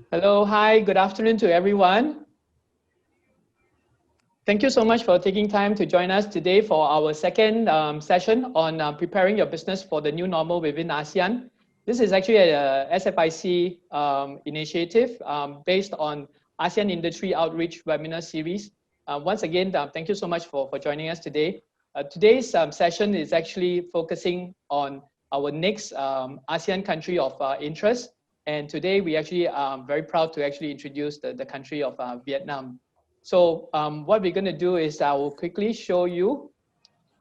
Hello, hi, good afternoon to everyone. Thank you so much for taking time to join us today for our second session on preparing your business for the new normal within ASEAN. This is actually a SFIC initiative based on ASEAN Industry Outreach webinar series. Once again, thank you so much for joining us today. Today's session is actually focusing on our next ASEAN country of interest. And today we actually are very proud to actually introduce the country of Vietnam. So what we're going to do is I will quickly show you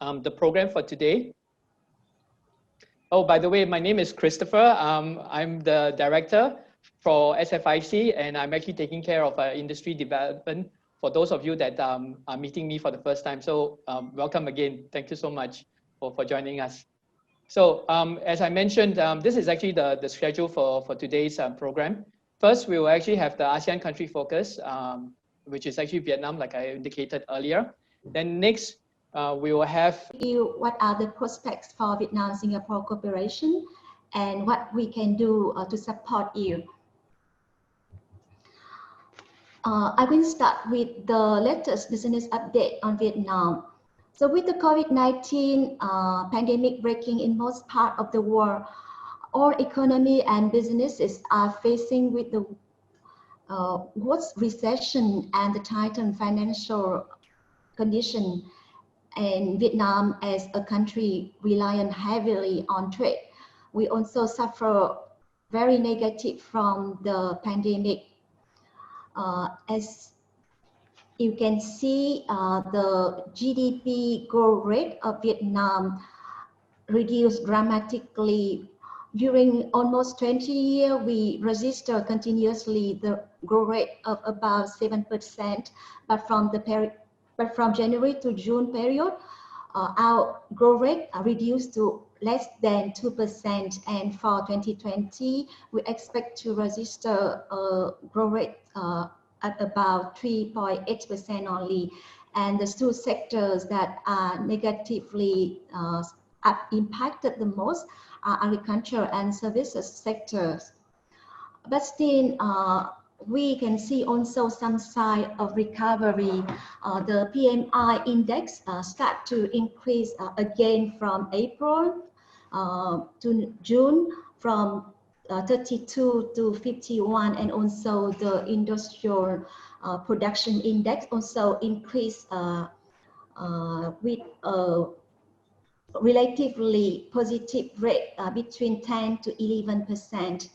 the program for today. Oh, by the way, my name is Christopher. I'm the director for SFIC, and I'm actually taking care of industry development for those of you that are meeting me for the first time. So welcome again. Thank you so much for joining us. So as I mentioned, this is actually the schedule for today's program. First, we will actually have the ASEAN country focus, which is actually Vietnam, like I indicated earlier. Then next, we will have what are the prospects for Vietnam-Singapore cooperation and what we can do to support you. I will start with the latest business update on Vietnam. So with the COVID-19 pandemic breaking in most parts of the world, all economy and businesses are facing with the worst recession and the tightened financial condition. And Vietnam, as a country reliant heavily on trade, we also suffer very negative from the pandemic. As you can see, the GDP growth rate of Vietnam reduced dramatically. During almost 20 years, we register continuously the growth rate of about 7%, but from January to June period, our growth rate reduced to less than 2%. And for 2020, we expect to register a growth rate at about 3.8% only. And the two sectors that are negatively impacted the most are agriculture and services sectors. But still, we can see also some sign of recovery. The PMI index start to increase again from April to June, from 32 to 51, and also the industrial production index also increased with a relatively positive rate between 10 to 11%.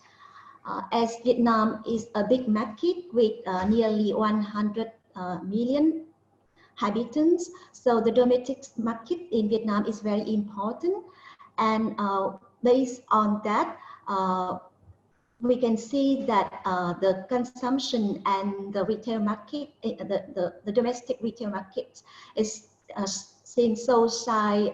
As Vietnam is a big market with nearly 100 million inhabitants, so the domestic market in Vietnam is very important. And based on that, we can see that the consumption and the retail market, the domestic retail market is seeing so sign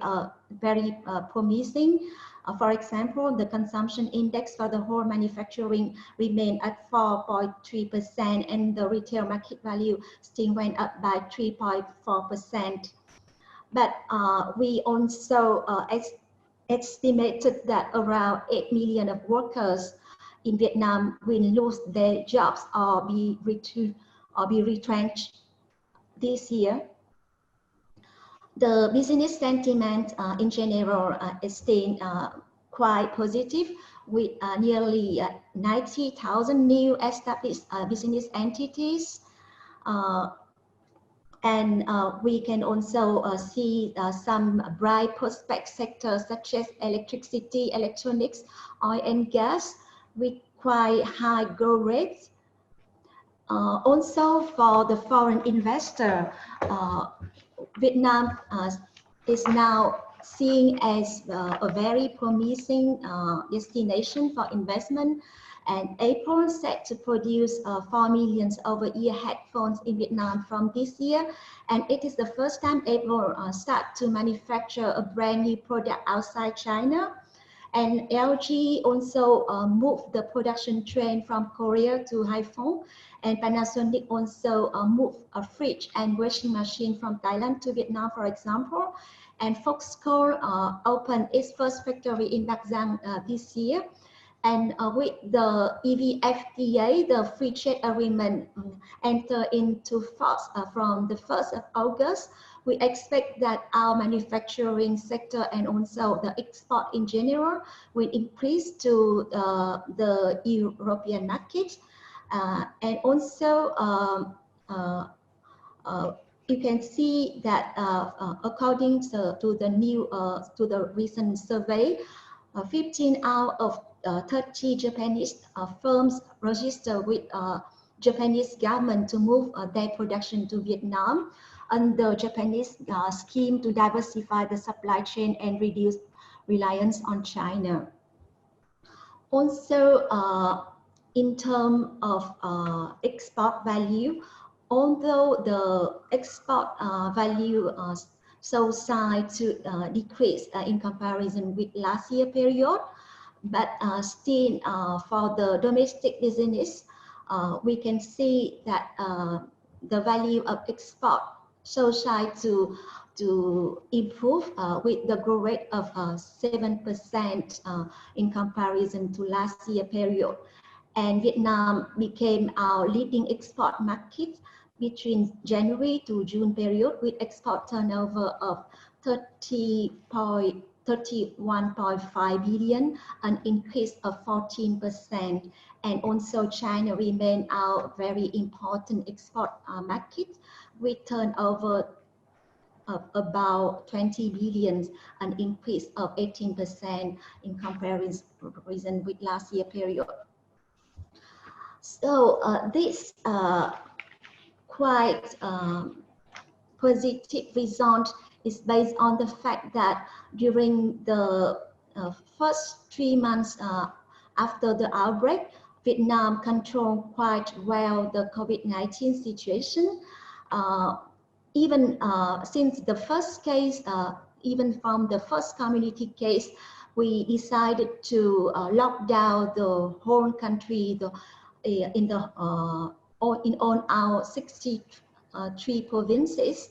very promising. For example, the consumption index for the whole manufacturing remained at 4.3%, and the retail market value still went up by 3.4%. But we also estimated that around 8 million of workers in Vietnam will lose their jobs or be retrenched this year. The business sentiment in general is still quite positive, with nearly 90,000 new established business entities. And we can also see some bright prospect sectors such as electricity, electronics, oil and gas with quite high growth rates. Also for the foreign investor, Vietnam is now seen as a very promising destination for investment, and Apple set to produce 4 million over-ear headphones in Vietnam from this year, and it is the first time Apple start to manufacture a brand new product outside China. And LG also moved the production train from Korea to Haiphong, and Panasonic also moved a fridge and washing machine from Thailand to Vietnam, for example. And Foxconn opened its first factory in Bắc Giang this year. And with the EVFTA, the free trade agreement enter into force from the 1st of August, we expect that our manufacturing sector and also the export in general will increase to the European market. And also, you can see that according to the new to the recent survey, 15 out of 30 Japanese firms register with Japanese government to move their production to Vietnam under Japanese scheme to diversify the supply chain and reduce reliance on China. Also, in terms of export value, although the export value so side to decrease in comparison with last year period, but still for the domestic business, we can see that the value of export so side to improve with the growth rate of 7% in comparison to last year period. And Vietnam became our leading export market between January to June period with export turnover of 31.5 billion, an increase of 14%. And also China remained our very important export market with turnover of about 20 billion, an increase of 18% in comparison with last year period. So this quite positive result is based on the fact that during the first 3 months after the outbreak, Vietnam controlled quite well the COVID-19 situation. Even since the first case, even from the first community case, we decided to lock down the whole country in all our 63 provinces.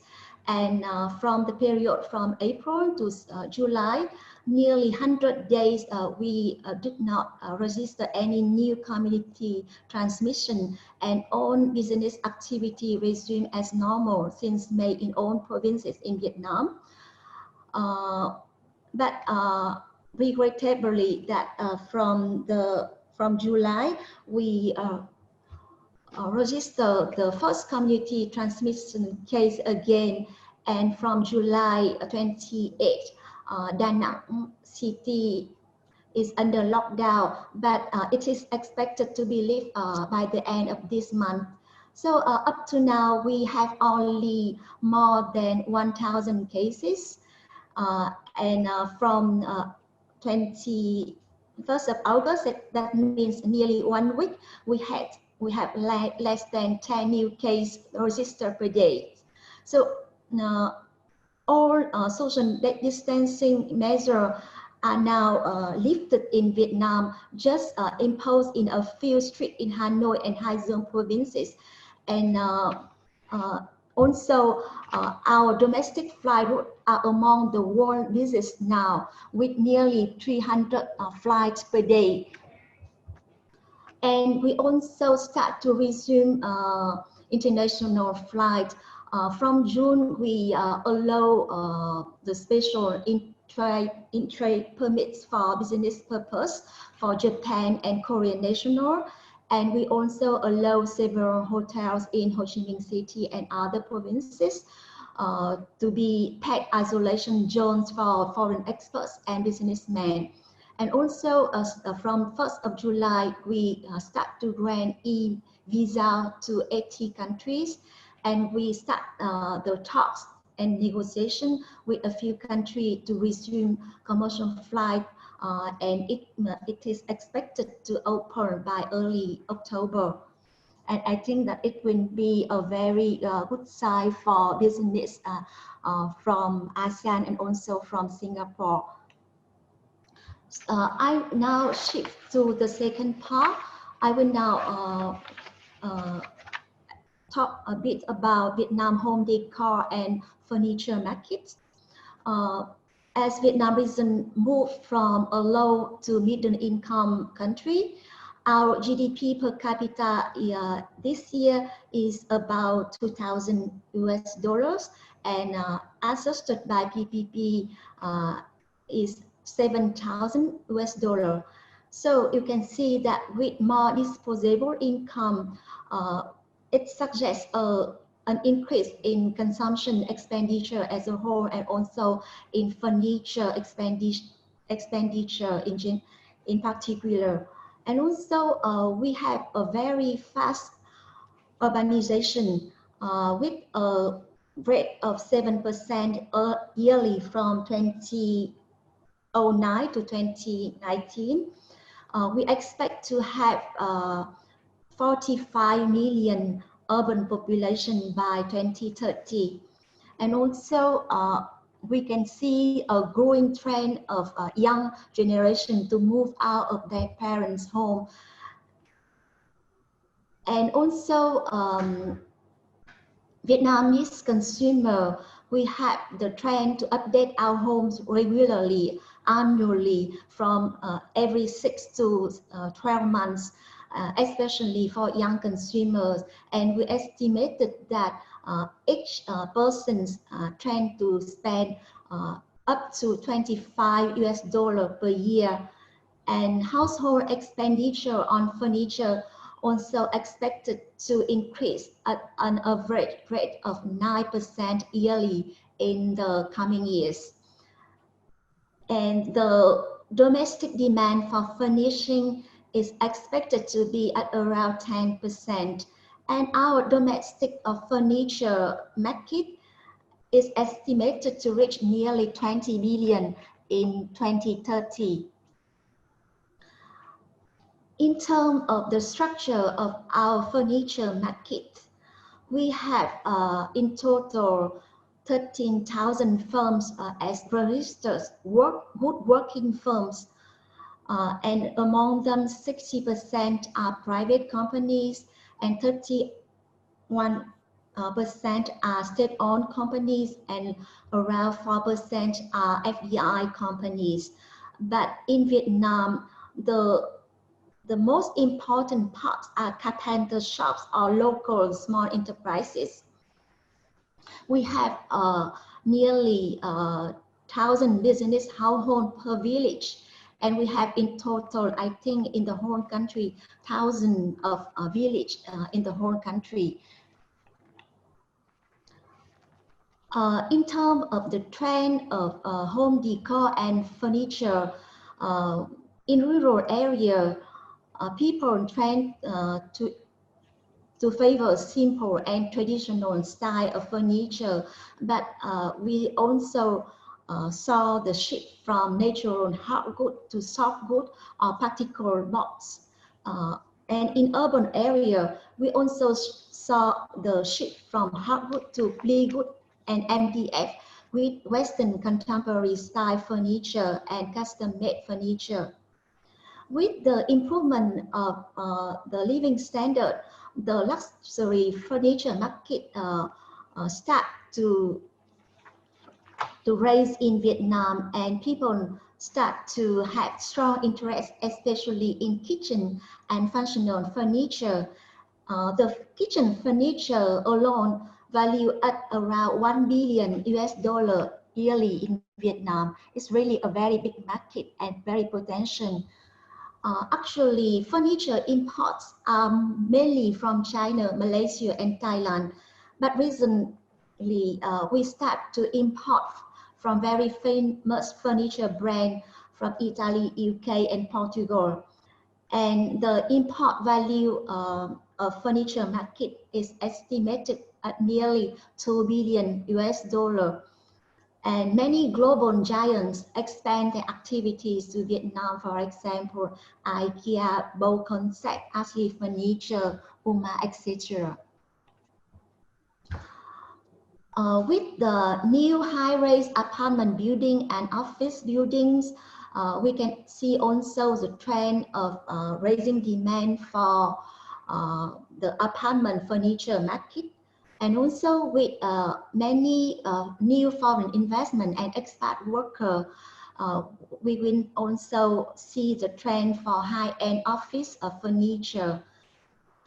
And from the period from April to July, nearly 100 days, we did not register any new community transmission, and all business activity resumed as normal since May in all provinces in Vietnam. But regrettably, that from July, we register the first community transmission case again, and from July 28, Da Nang city is under lockdown, but it is expected to be lifted by the end of this month. So up to now, we have only more than 1,000 cases, and from 21st of August, that means nearly 1 week, we have less than 10 new cases registered per day. So all social distancing measures are now lifted in Vietnam, just imposed in a few streets in Hanoi and Hai Duong provinces. And also our domestic flight routes are among the world busiest now, with nearly 300 flights per day. And we also start to resume international flight. From June, we allow the special in-trade permits for business purpose for Japan and Korean national. And we also allow several hotels in Ho Chi Minh City and other provinces to be paid isolation zones for foreign experts and businessmen. And also from 1st of July, we start to grant e-visa to 80 countries. And we start the talks and negotiation with a few countries to resume commercial flight. And it is expected to open by early October. And I think that it will be a very good sign for business from ASEAN and also from Singapore. I now shift to the second part. I will now talk a bit about Vietnam home decor and furniture markets. as Vietnam recently moved from a low to middle income country, our GDP per capita this year is about 2,000 US dollars, and adjusted by PPP is 7,000 US dollar. So you can see that with more disposable income, it suggests an increase in consumption expenditure as a whole, and also in furniture expenditure in particular. And also we have a very fast urbanization with a rate of 7% yearly from 2009 to 2019. We expect to have 45 million urban population by 2030. And also we can see a growing trend of young generation to move out of their parents' home. And also Vietnamese consumer, we have the trend to update our homes regularly, annually, from every 6 to 12 months, especially for young consumers. And we estimated that each person's trend to spend up to 25 US dollar per year. And household expenditure on furniture also expected to increase at an average rate of 9% yearly in the coming years. And the domestic demand for furnishing is expected to be at around 10%. And our domestic furniture market is estimated to reach nearly 20 billion in 2030. In terms of the structure of our furniture market, we have in total 13,000 firms as registered woodworking firms, and among them 60% are private companies and 31% are state-owned companies, and around 4% are FDI companies. But in Vietnam, the most important parts are carpenter shops or local small enterprises. We have nearly 1,000 business households per village, and we have in total, I think, in the whole country, 1,000 of villages in the whole country. In terms of the trend of home decor and furniture, in rural area, people trend to favor simple and traditional style of furniture, but we also saw the shift from natural hardwood to softwood or particle box. And in urban area, we also saw the shift from hardwood to plywood and MDF with Western contemporary style furniture and custom-made furniture. With the improvement of the living standard, the luxury furniture market start to rise in Vietnam, and people start to have strong interest, especially in kitchen and functional furniture. The kitchen furniture alone value at around 1 billion US dollar yearly in Vietnam. It's really a very big market and very potential. Actually, furniture imports are mainly from China, Malaysia, and Thailand. But recently, we start to import from very famous furniture brands from Italy, UK, and Portugal. And the import value of furniture market is estimated at nearly 2 billion US dollar. And many global giants expand their activities to Vietnam, for example, IKEA, Bow Concept, Ashley Furniture, Uma, etc. With the new high-rise apartment building and office buildings, we can see also the trend of raising demand for the apartment furniture market. And also with many new foreign investment and expat worker, we will also see the trend for high-end office furniture.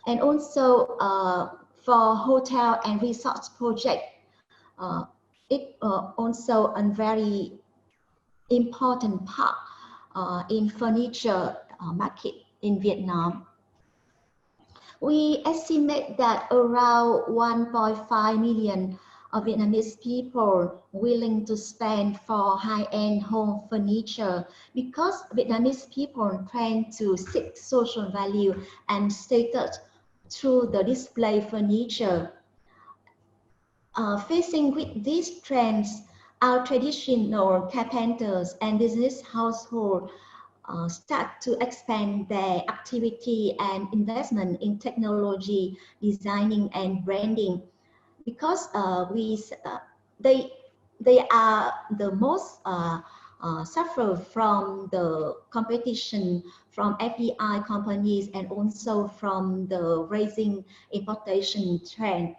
And also for hotel and resorts project, it also a very important part in furniture market in Vietnam. We estimate that around 1.5 million Vietnamese people willing to spend for high-end home furniture, because Vietnamese people tend to seek social value and status through the display furniture. Facing with these trends, our traditional carpenters and business household start to expand their activity and investment in technology, designing and branding, because they are the most suffer from the competition from FDI companies and also from the rising importation trend.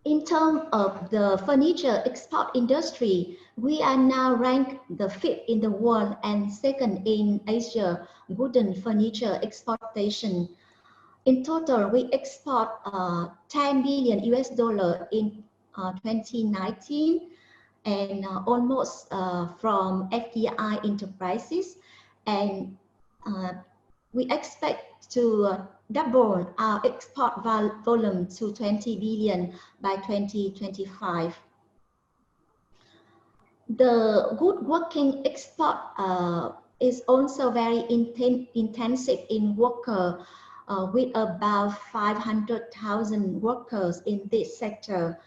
In terms of the furniture export industry, we are now ranked the 5th in the world and 2nd in Asia wooden furniture exportation. In total, we export 10 billion US dollar in 2019, and almost from FDI enterprises, and we expect to double our export volume to 20 billion by 2025. The woodworking export is also very intensive in worker, with about 500,000 workers in this sector,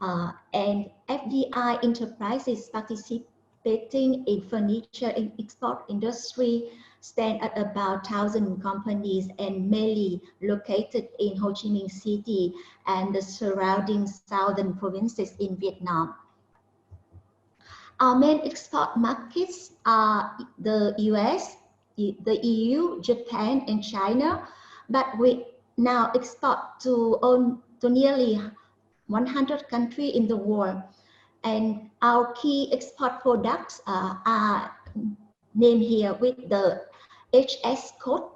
and FDI enterprises participating in furniture in export industry stand at about 1,000 companies and mainly located in Ho Chi Minh City and the surrounding southern provinces in Vietnam. Our main export markets are the US, the EU, Japan, and China, but we now export to nearly 100 countries in the world. And our key export products are named here with the HS code.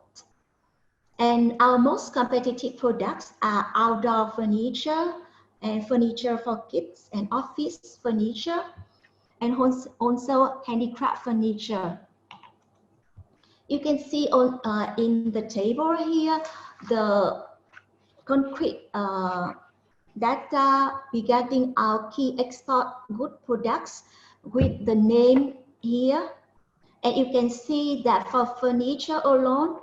And our most competitive products are outdoor furniture and furniture for kids and office furniture, and also handicraft furniture. You can see on in the table here the concrete data regarding our key export good products with the name here. And you can see that for furniture alone,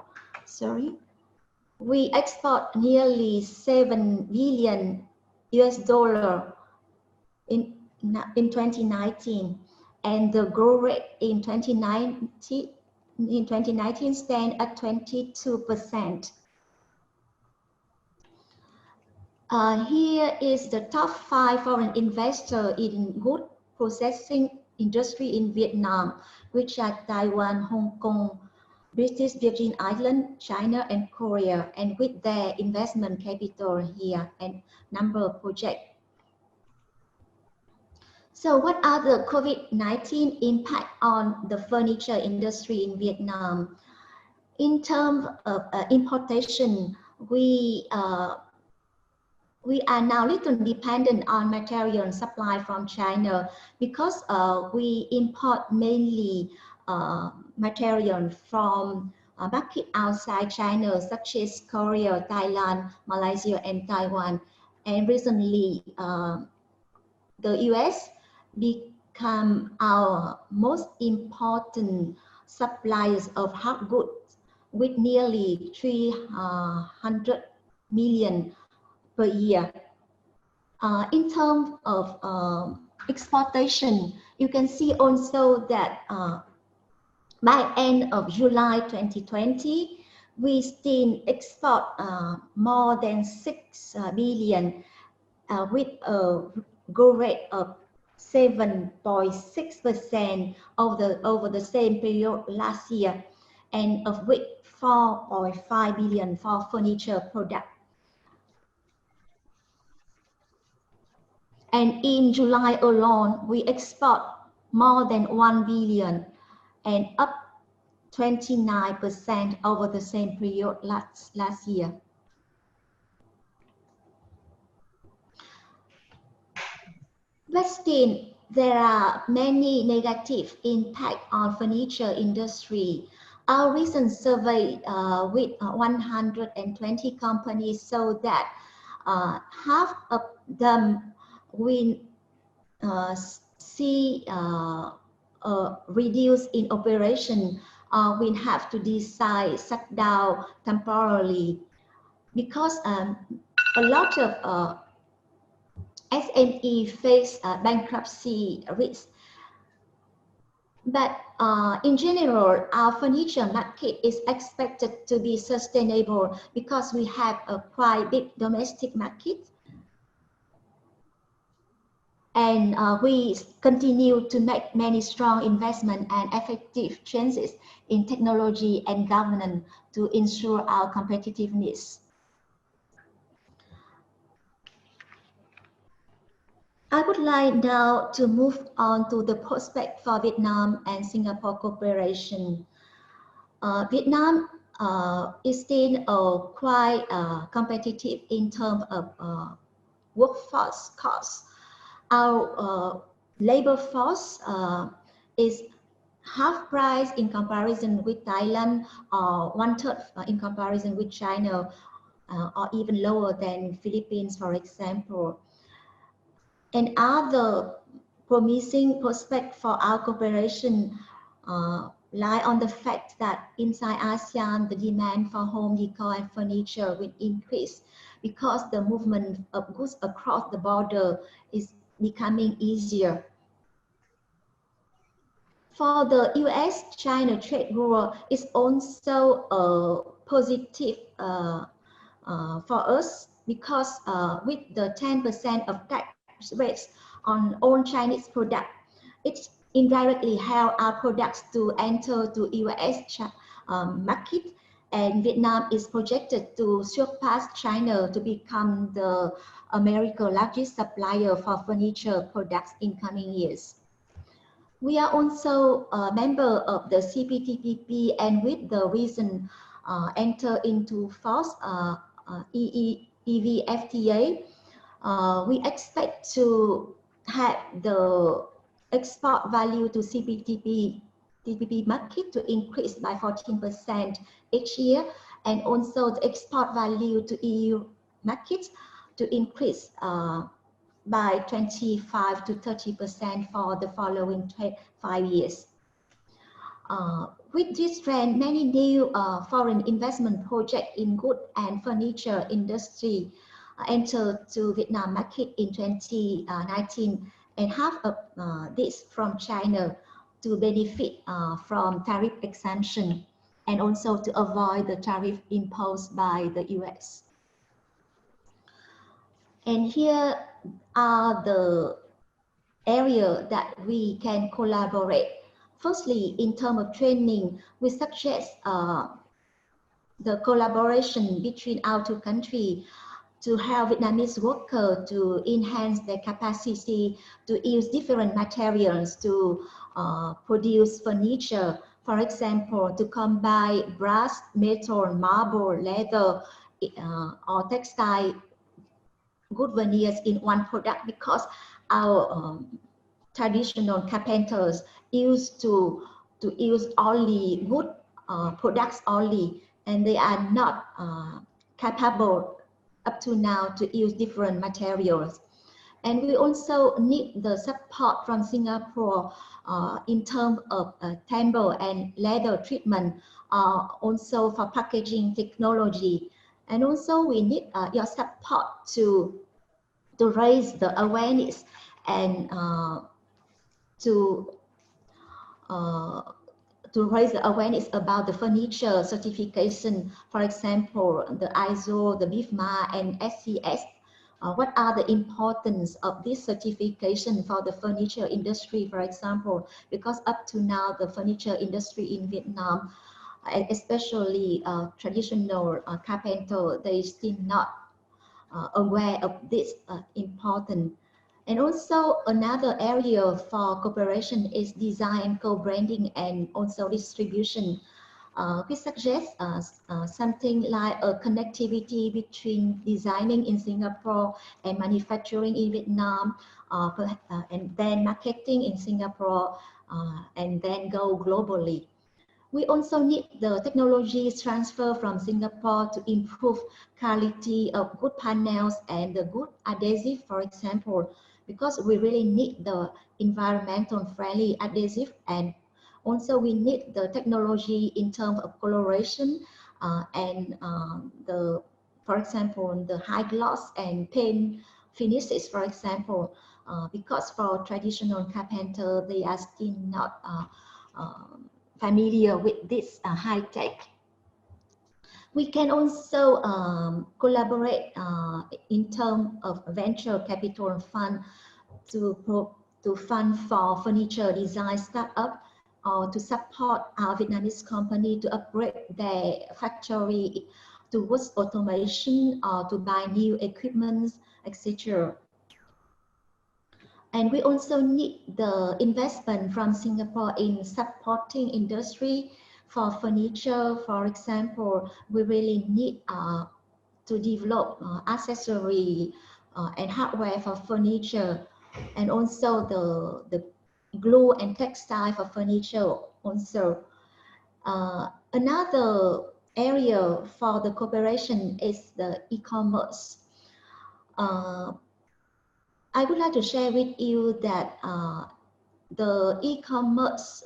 we export nearly 7 billion US dollar in 2019, and the growth rate in 2019 stand at 22%. Here is the top 5 foreign investors in wood processing industry in Vietnam, which are Taiwan, Hong Kong, British Virgin Islands, China, and Korea, and with their investment capital here and number of projects. So what are the COVID-19 impact on the furniture industry in Vietnam? In terms of importation, we are now little dependent on material supply from China, because we import mainly material from market outside China, such as Korea, Thailand, Malaysia, and Taiwan. And recently, the US become our most important suppliers of hard goods, with nearly 300 million per year. In terms of exportation, you can see also that by end of July 2020, we still export more than 6 billion with a growth rate of 7.6% over the same period last year, and of which 4.5 billion for furniture product. And in July alone, we export more than 1 billion and up 29% over the same period last year. Still, there are many negative impacts on furniture industry. Our recent survey with 120 companies showed that half of them will see reduce in operation, will have to decide shut down temporarily, because a lot of SME face bankruptcy risk. But in general, our furniture market is expected to be sustainable because we have a quite big domestic market. And we continue to make many strong investment and effective changes in technology and governance to ensure our competitiveness. I would like now to move on to the prospect for Vietnam and Singapore cooperation. Vietnam is still quite competitive in terms of workforce costs. Our labor force is half price in comparison with Thailand, or 1/3 in comparison with China, or even lower than Philippines, for example. And other promising prospects for our cooperation lie on the fact that inside ASEAN, the demand for home decor and furniture will increase because the movement of goods across the border is becoming easier. For the US-China trade war, is also positive for us, because with the 10% of tax rates on all Chinese products, it indirectly helps our products to enter to US market, and Vietnam is projected to surpass China to become the America's largest supplier for furniture products in coming years. We are also a member of the CPTPP, and with the recent enter into force EVFTA, we expect to have the export value to CPTPP market to increase by 14% each year, and also the export value to EU markets to increase by 25 to 30% for the following 5 years. With this trend, many new foreign investment projects in goods and furniture industry entered to Vietnam market in 2019, and half of this from China to benefit from tariff exemption, and also to avoid the tariff imposed by the US. And here are the areas that we can collaborate. Firstly, in terms of training, we suggest the collaboration between our two countries to help Vietnamese workers to enhance their capacity to use different materials to produce furniture. For example, to combine brass, metal, marble, leather, or textile good veneers in one product, because our traditional carpenters used to use only wood products only, and they are not capable up to now to use different materials. And we also need the support from Singapore in terms of timber and leather treatment, also for packaging technology. And also we need your support to raise the awareness and to raise the awareness about the furniture certification. For example, the ISO, the BIFMA, and SCS. What are the importance of this certification for the furniture industry, for example? Because up to now, the furniture industry in Vietnam, especially traditional carpenter, they still not aware of this important. And also another area for cooperation is design, co-branding, and also distribution. We suggest something like a connectivity between designing in Singapore and manufacturing in Vietnam, and then marketing in Singapore, and then go globally. We also need the technology transfer from Singapore to improve quality of good panels and the good adhesive, for example, because we really need the environmental friendly adhesive, and also we need the technology in terms of coloration and for example, the high gloss and paint finishes, for example, because for traditional carpenter, they are still not familiar with this high tech. We can also collaborate in terms of venture capital fund to fund for furniture design startup, or to support our Vietnamese company to upgrade their factory towards automation, or to buy new equipment, etc. And we also need the investment from Singapore in supporting industry for furniture. For example, we really need to develop accessory and hardware for furniture, and also the glue and textile for furniture also. Another area for the cooperation is the e-commerce. I would like to share with you that the e-commerce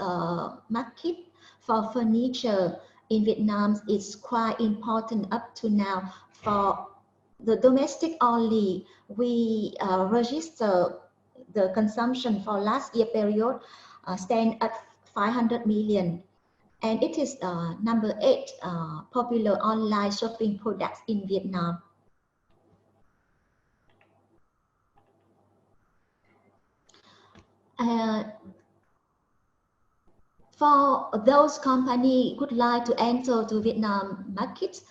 market for furniture in Vietnam is quite important up to now. For the domestic only, we register the consumption for last year period stand at 500 million. And it is number 8 popular online shopping products in Vietnam. For those companies who would like to enter to Vietnam market,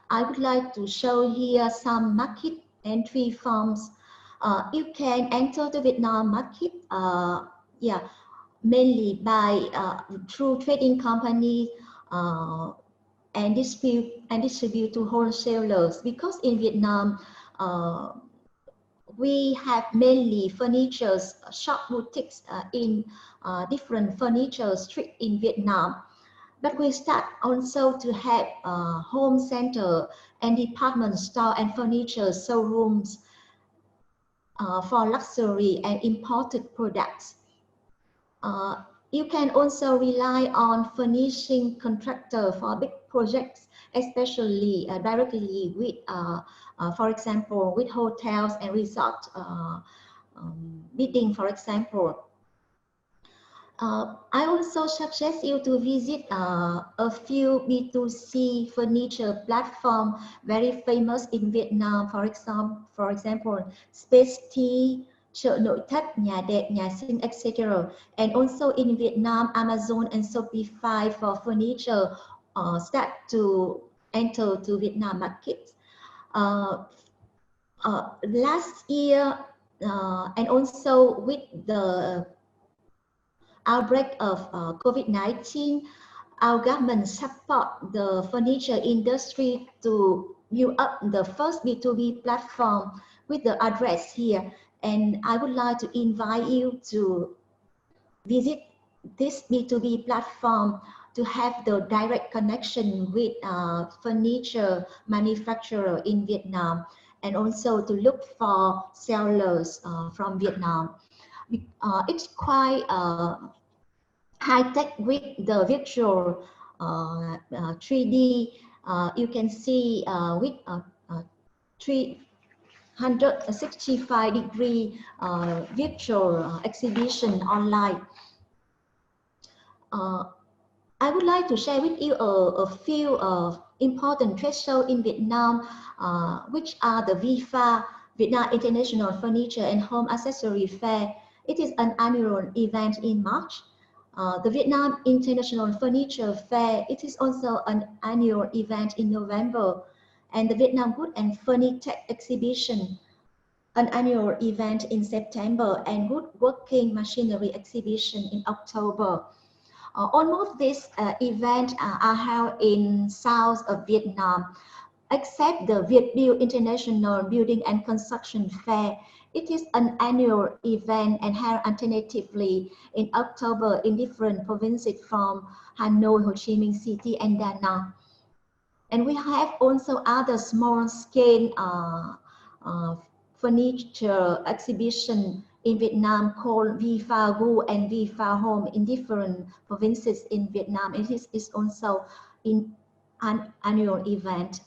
I would like to show here some market entry forms. You can enter the Vietnam market, mainly by through trading company and distribute to wholesalers, because in Vietnam we have mainly furniture shop boutiques in different furniture street in Vietnam. But we start also to have home center and department store and furniture showrooms for luxury and imported products. You can also rely on furnishing contractor for big projects, especially directly with, for example, with hotels and resort bidding, for example. I also suggest you to visit a few B2C furniture platform very famous in Vietnam. For example, Space Tea, Chợ Nội Thất, Nhà Đẹp, Nhà Xinh, etc. And also in Vietnam, Amazon and Shopify for furniture start to enter to Vietnam market. Last year, and also with the outbreak of COVID-19, our government support the furniture industry to build up the first B2B platform with the address here. And I would like to invite you to visit this B2B platform to have the direct connection with furniture manufacturer in Vietnam, and also to look for sellers from Vietnam. It's quite high-tech with the virtual 3D. You can see with 365-degree virtual exhibition online. I would like to share with you a few important trade shows in Vietnam, which are the VIFA, Vietnam International Furniture and Home Accessory Fair. It is an annual event in March. The Vietnam International Furniture Fair, it is also an annual event in November. And the Vietnam Wood and Furnitech exhibition an annual event in September and woodworking machinery exhibition in October. Almost these events are held in south of Vietnam, except the Viet Build International Building and Construction Fair. It is an annual event and held alternatively in October in different provinces from Hanoi, Ho Chi Minh City, and Da Nang. And we have also other small-scale furniture exhibition in Vietnam called Viva Gu and Viva Home in different provinces in Vietnam. It is also in an annual event.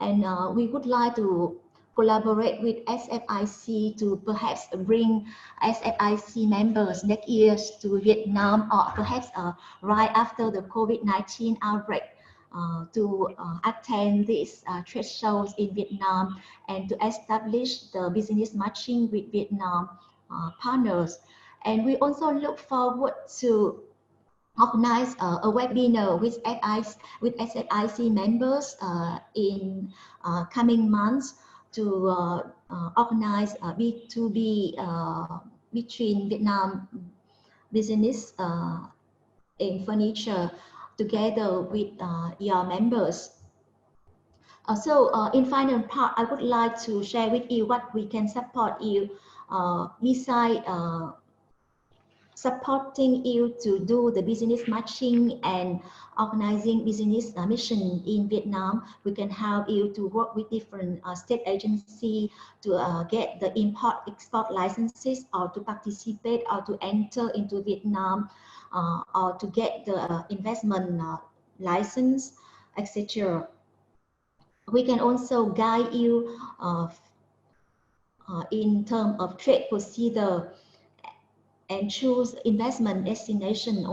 And we would like to collaborate with SFIC to perhaps bring SFIC members next year to Vietnam, or perhaps right after the COVID-19 outbreak, to attend these trade shows in Vietnam and to establish the business matching with Vietnam partners. And we also look forward to organize a webinar with SFIC members in coming months to organize B2B between Vietnam business in furniture together with your members. In final part, I would like to share with you what we can support you besides supporting you to do the business matching and organizing business mission in Vietnam. We can help you to work with different state agencies to get the import-export licenses, or to participate or to enter into Vietnam, or to get the investment license, etc. We can also guide you in terms of trade procedure and choose investment destination.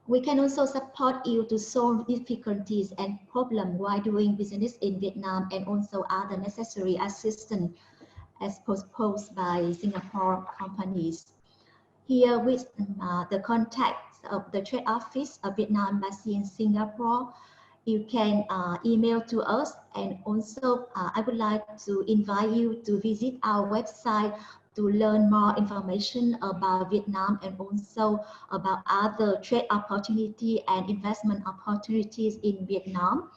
We can also support you to solve difficulties and problems while doing business in Vietnam, and also other necessary assistance as proposed by Singapore companies. Here with the contacts of the trade office of Vietnam Embassy in Singapore, you can email to us, and also I would like to invite you to visit our website to learn more information about Vietnam and also about other trade opportunity and investment opportunities in Vietnam.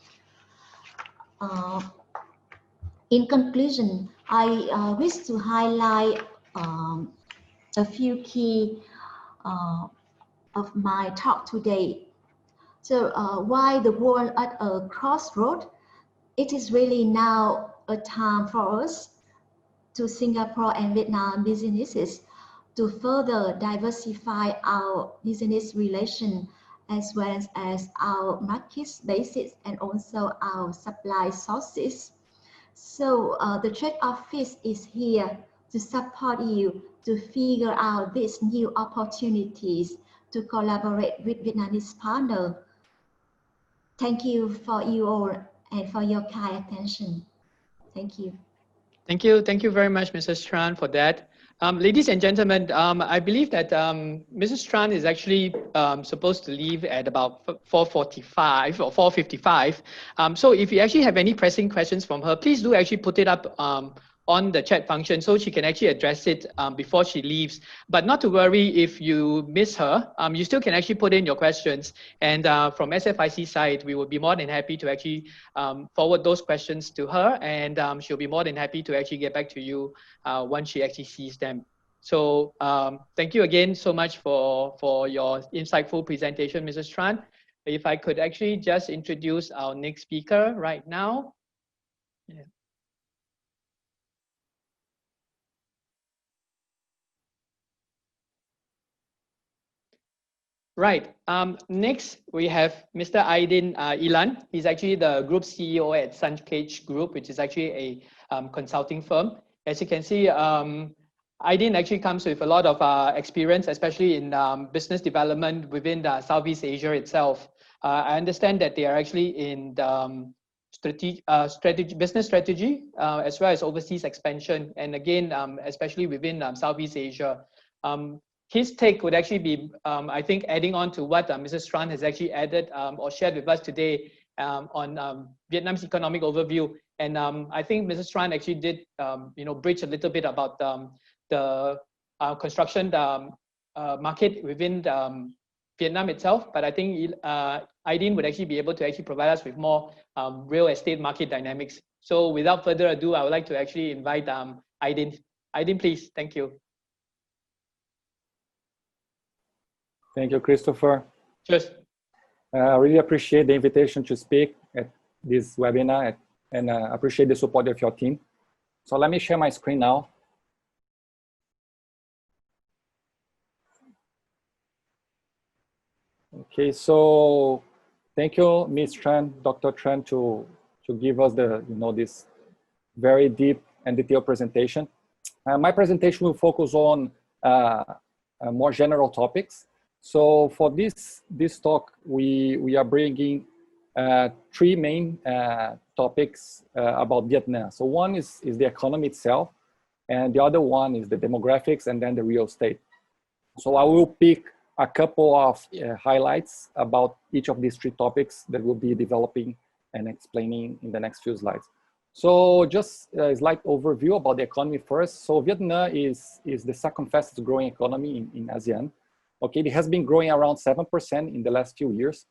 In conclusion, I wish to highlight a few key of my talk today. So while the world at a crossroad, it is really now a time for us, to Singapore and Vietnam businesses, to further diversify our business relation, as well as our market basis and also our supply sources. So the trade office is here to support you to figure out these new opportunities, to collaborate with Vietnamese partners. Thank you for you all and for your kind attention. Thank you. Thank you. Thank you very much, Mrs. Tran, for that. Ladies and gentlemen, I believe that Mrs. Tran is actually supposed to leave at about 4:45 or 4:55. So if you actually have any pressing questions from her, please do actually put it up on the chat function so she can actually address it before she leaves. But not to worry if you miss her, you still can actually put in your questions. And from SFIC side, we will be more than happy to actually forward those questions to her, and she'll be more than happy to actually get back to you once she actually sees them. So thank you again so much for your insightful presentation, Mrs. Tran. If I could actually just introduce our next speaker right now. Yeah. Right. Next, we have Mr. Aydin Ilhan. He's actually the group CEO at Suncaged Group, which is actually a consulting firm. As you can see, Aydin actually comes with a lot of experience, especially in business development within the Southeast Asia itself. I understand that they are actually in the business strategy, as well as overseas expansion, and again, especially within Southeast Asia. His take would actually be, I think, adding on to what Mrs. Tran has actually added or shared with us today on Vietnam's economic overview. And I think Mrs. Tran actually did, bridge a little bit about the construction market within Vietnam itself. But I think Aydin would actually be able to actually provide us with more real estate market dynamics. So without further ado, I would like to actually invite Aydin. Aydin, please. Thank you. Thank you, Christopher. Cheers. I really appreciate the invitation to speak at this webinar and appreciate the support of your team. So let me share my screen now. Okay, so thank you, Ms. Tran, Dr. Tran, to give us this very deep and detailed presentation. My presentation will focus on more general topics. So for this talk, we are bringing three main topics about Vietnam. So one is the economy itself, and the other one is the demographics, and then the real estate. So I will pick a couple of highlights about each of these three topics that we'll be developing and explaining in the next few slides. So just a slight overview about the economy first. So Vietnam is the second fastest growing economy in ASEAN. Okay, it has been growing around 7% in the last few years.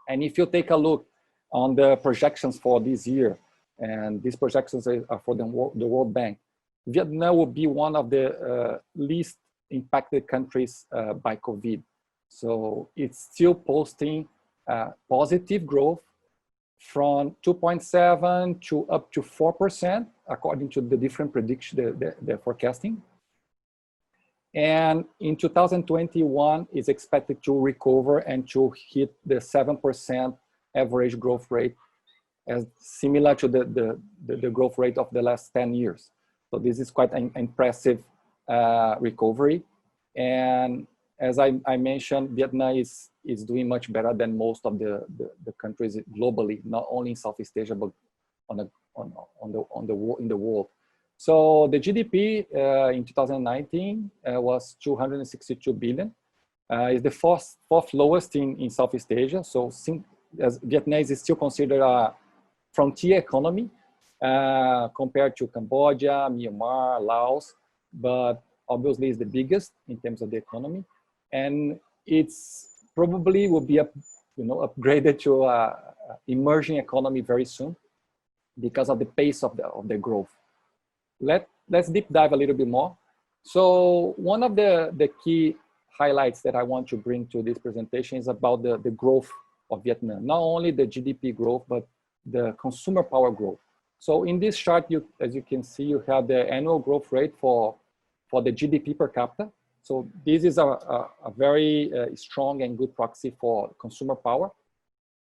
And if you take a look on the projections for this year, and these projections are for the World Bank, Vietnam will be one of the least impacted countries by COVID. So it's still posting positive growth from 2.7 to up to 4%, according to the different prediction, the forecasting. And in 2021, is expected to recover and to hit the 7% average growth rate, as similar to the growth rate of the last 10 years. So this is quite an impressive recovery. And as I mentioned, Vietnam is doing much better than most of the countries globally, not only in Southeast Asia, but in the world. So the GDP in 2019 was 262 billion. Is the fourth lowest in Southeast Asia. So as Vietnam is still considered a frontier economy compared to Cambodia, Myanmar, Laos, but obviously is the biggest in terms of the economy, and it's probably will be upgraded to a emerging economy very soon because of the pace of the growth. Let's deep dive a little bit more. So one of the key highlights that I want to bring to this presentation is about the growth of Vietnam. Not only the GDP growth, but the consumer power growth. So in this chart, as you can see, you have the annual growth rate for the GDP per capita. So this is a very strong and good proxy for consumer power.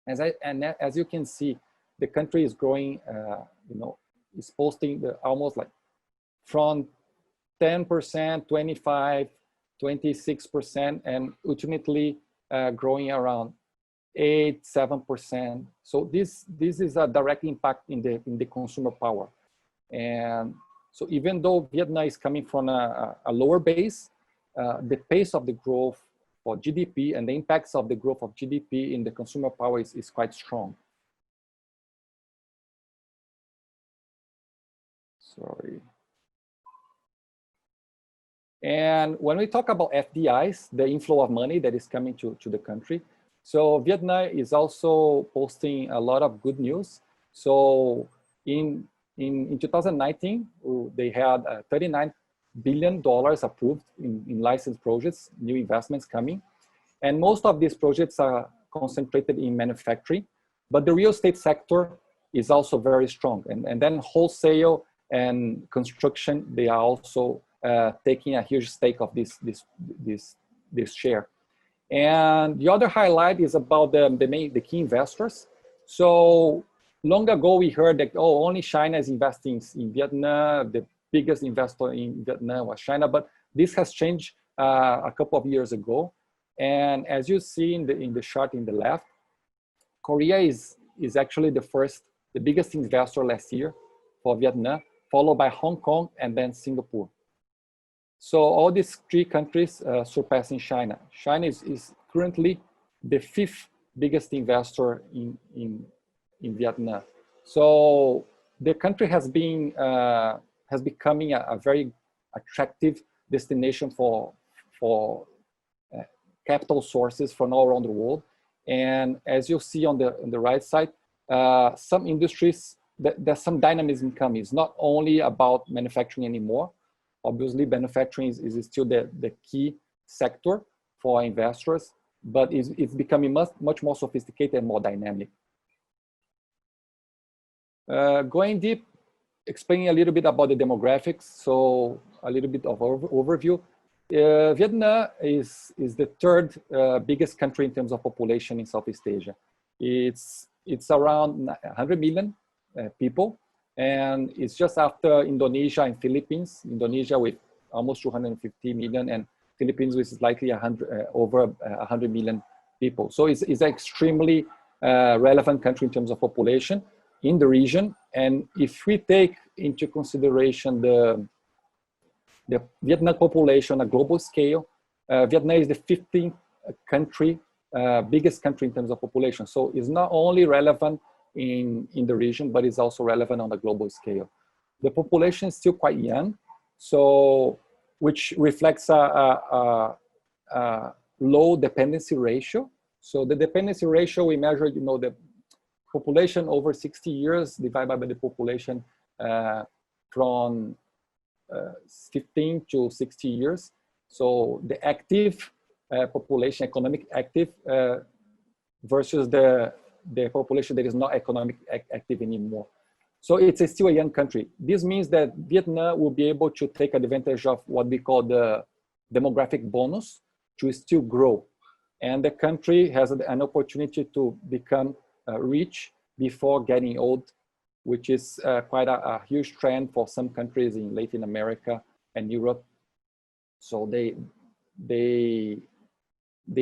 As you can see, the country is growing, is posting almost like from 10%, 25, 26%, and ultimately growing around 8, 7%. So this is a direct impact in the consumer power. And so even though Vietnam is coming from a lower base, the pace of the growth for GDP and the impacts of the growth of GDP in the consumer power is quite strong. Sorry. And when we talk about FDIs, the inflow of money that is coming to the country, so Vietnam is also posting a lot of good news. So in 2019, they had $39 billion approved in licensed projects, new investments coming. And most of these projects are concentrated in manufacturing, but the real estate sector is also very strong. And then wholesale and construction, they are also taking a huge stake of this share. And the other highlight is about the key investors. So long ago we heard that, oh, only China is investing in Vietnam. The biggest investor in Vietnam was China, but this has changed a couple of years ago. And as you see in the chart in the left, Korea is actually the biggest investor last year for Vietnam, followed by Hong Kong and then Singapore. So all these three countries surpassing China. China is currently the 5th biggest investor in Vietnam. So the country has becoming a very attractive destination for capital sources from all around the world. And as you see on the right side, some industries, there's some dynamism coming. It's not only about manufacturing anymore. Obviously, manufacturing is still the key sector for investors, but it's becoming much more sophisticated and more dynamic. Going deep, explaining a little bit about the demographics. So a little bit of overview. Vietnam is the third biggest country in terms of population in Southeast Asia. It's around 100 million people, and it's just after Indonesia and Philippines. Indonesia with almost 250 million, and Philippines with slightly over 100 million people. So it's an extremely relevant country in terms of population in the region. And if we take into consideration the Vietnam population on a global scale, Vietnam is the 15th country, biggest country in terms of population. So it's not only relevant in the region, but it's also relevant on a global scale. The population is still quite young, so which reflects a low dependency ratio. So the dependency ratio, we measure, the population over 60 years divided by the population from 15 to 60 years. So the active population, economic active, versus the population that is not economic active anymore. So it's still a young country. This means that Vietnam will be able to take advantage of what we call the demographic bonus to still grow. And the country has an opportunity to become rich before getting old, which is quite a huge trend for some countries in Latin America and Europe. So they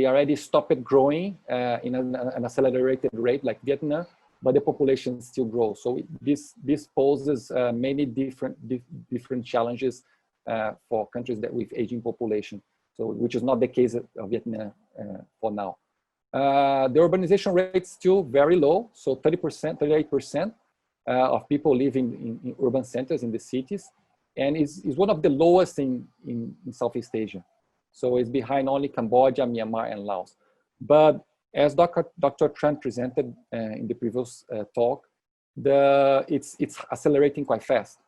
already stopped growing in an accelerated rate like Vietnam, but the population still grows. So this poses many different challenges for countries that with aging population. So which is not the case of Vietnam for now. The urbanization rate is still very low. So 30%, 38% of people live in urban centers in the cities, and is one of the lowest in Southeast Asia. So it's behind only Cambodia, Myanmar, and Laos. But as Dr. Tran presented in the previous talk, it's accelerating quite fast.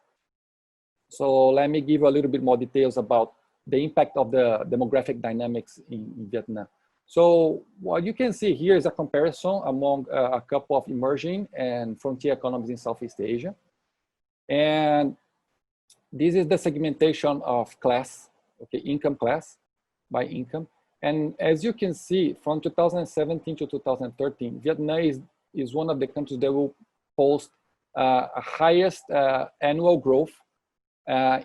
So let me give you a little bit more details about the impact of the demographic dynamics in Vietnam. So what you can see here is a comparison among a couple of emerging and frontier economies in Southeast Asia. And this is the segmentation of class, okay, income class by income. And as you can see, from 2017 to 2013, Vietnam is one of the countries that will post a highest annual growth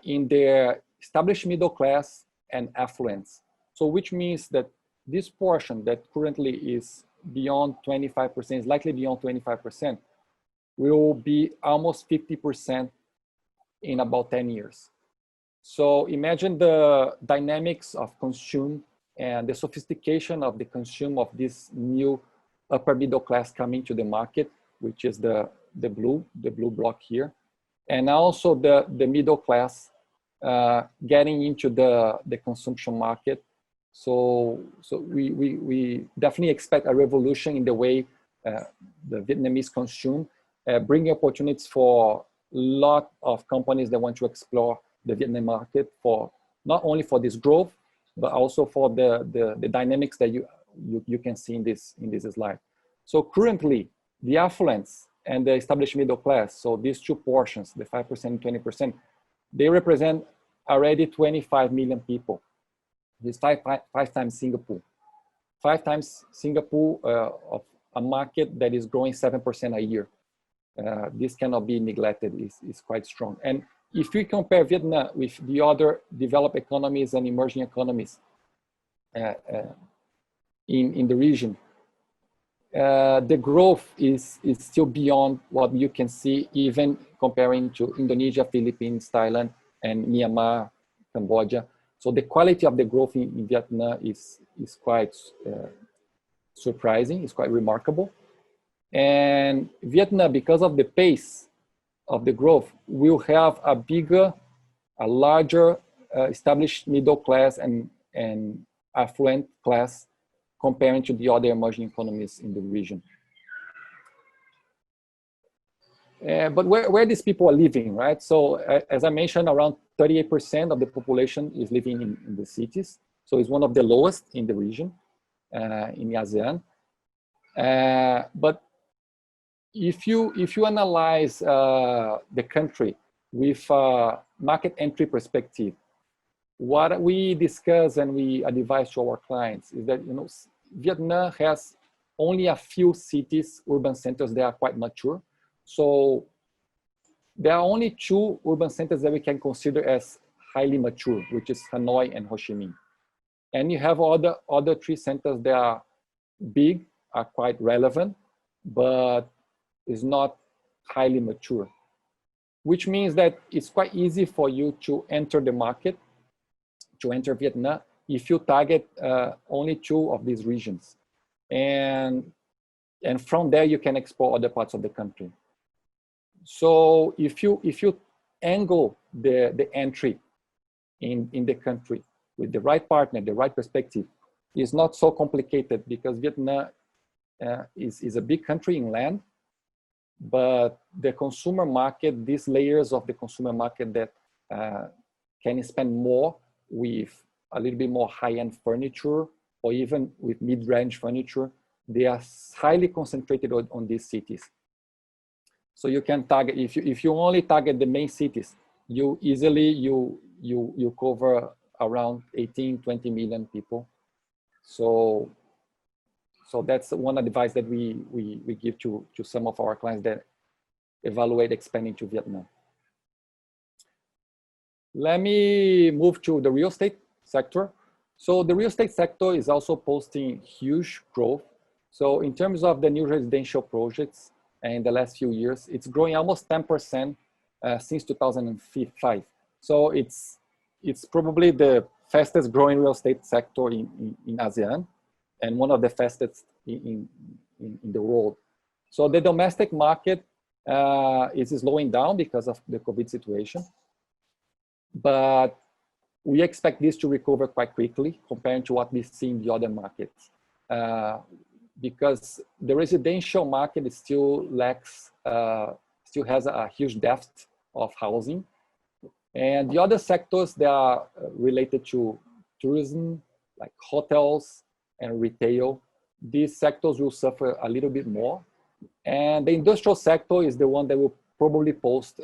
in their established middle class and affluence. So which means that this portion that currently is beyond 25%, is likely beyond 25%, will be almost 50% in about 10 years. So imagine the dynamics of consume and the sophistication of the consume of this new upper middle class coming to the market, which is the blue block here. And also the middle class getting into the consumption market. So we definitely expect a revolution in the way the Vietnamese consume, bringing opportunities for a lot of companies that want to explore the Vietnam market, for not only for this growth, but also for the dynamics that you can see in this slide. So currently, the affluence and the established middle class, so these two portions, the 5% and 20%, they represent already 25 million people. This five times Singapore. 5 times Singapore of a market that is growing 7% a year. This cannot be neglected, it's quite strong. And if we compare Vietnam with the other developed economies and emerging economies in the region, the growth is still beyond what you can see, even comparing to Indonesia, Philippines, Thailand, and Myanmar, Cambodia. So the quality of the growth in Vietnam is quite surprising, it's quite remarkable. And Vietnam, because of the pace of the growth will have a larger established middle class and affluent class comparing to the other emerging economies in the region. But where these people are living, right? So as I mentioned, around 38% of the population is living in the cities. So it's one of the lowest in the region, in ASEAN. But if you analyze the country with market entry perspective, what we discuss and we advise to our clients is that, you know, Vietnam has only a few cities, urban centers that are quite mature. So there are only 2 urban centers that we can consider as highly mature, which is Hanoi and Ho Chi Minh. And you have other 3 centers that are big, are quite relevant, but is not highly mature, which means that it's quite easy for you to enter the market, to enter Vietnam, if you target only 2 of these regions. And from there, you can explore other parts of the country. So if you angle the entry in the country with the right partner, the right perspective, it's not so complicated because Vietnam is a big country in land, but the consumer market, these layers of the consumer market that can spend more with a little bit more high-end furniture or even with mid-range furniture, they are highly concentrated on these cities. So you can target, if you only target the main cities, you easily you cover around 18-20 million people. So that's one advice that we give to some of our clients that evaluate expanding to Vietnam. Let me move to the real estate sector. So the real estate sector is also posting huge growth. So in terms of the new residential projects in the last few years, it's growing almost 10% since 2005. So it's probably the fastest growing real estate sector in ASEAN and one of the fastest in the world. So the domestic market is slowing down because of the COVID situation, but we expect this to recover quite quickly compared to what we see in the other markets, because the residential market is still has a huge deficit of housing, and the other sectors that are related to tourism, like hotels and retail, these sectors will suffer a little bit more, and the industrial sector is the one that will probably post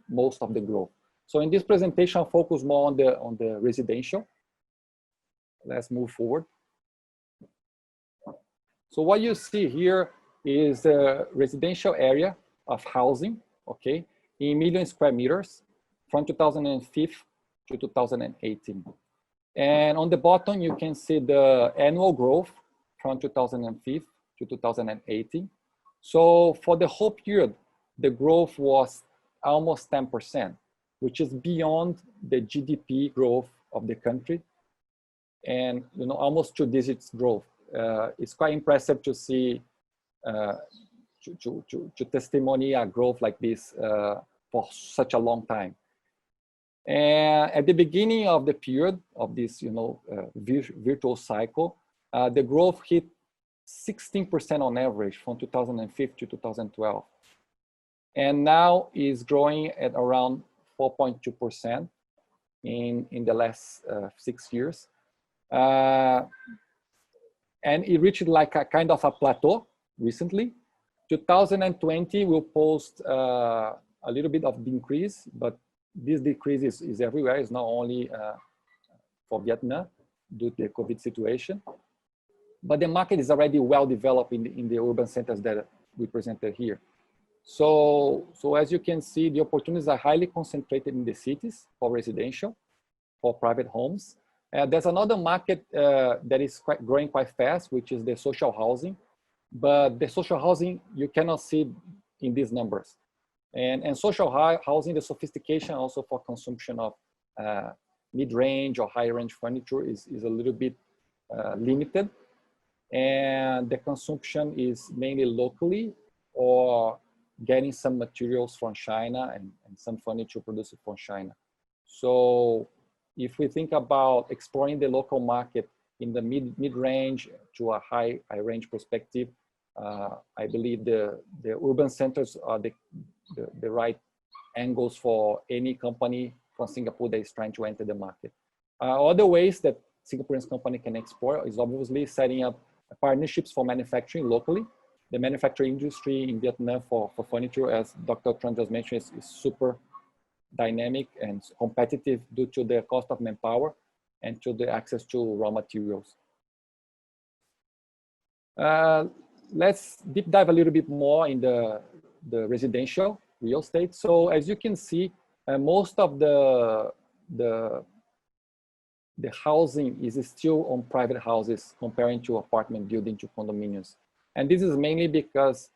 most of the growth. So in this presentation, I'll focus more on the residential. Let's move forward. So what you see here is the residential area of housing, okay, in million square meters from 2005 to 2018. And on the bottom, you can see the annual growth from 2005 to 2018. So for the whole period, the growth was almost 10%, which is beyond the GDP growth of the country, and almost 2 digits growth. It's quite impressive to see, to testimony a growth like this for such a long time. And at the beginning of the period of this, virtual cycle, the growth hit 16% on average from 2005 to 2012, and now is growing at around 4.2% in the last 6 years. And it reached like a kind of a plateau recently. 2020 will post a little bit of decrease, but this decrease is everywhere. It's not only for Vietnam due to the COVID situation, but the market is already well developed in the urban centers that we presented here. So as you can see, the opportunities are highly concentrated in the cities for residential, for private homes. There's another market that is growing quite fast, which is the social housing. But the social housing, you cannot see in these numbers. And social housing, the sophistication also for consumption of mid-range or high-range furniture is a little bit limited. And the consumption is mainly locally or getting some materials from China and some furniture produced from China. So if we think about exploring the local market in the mid-range to a high range perspective, I believe the urban centers are the right angles for any company from Singapore that is trying to enter the market. Other ways that Singaporean company can explore is obviously setting up partnerships for manufacturing locally. The manufacturing industry in Vietnam for furniture, as Dr. Tran just mentioned, is super dynamic and competitive due to the cost of manpower and to the access to raw materials. Let's deep dive a little bit more in the residential real estate. So as you can see, most of the housing is still on private houses comparing to apartment building to condominiums. And this is mainly because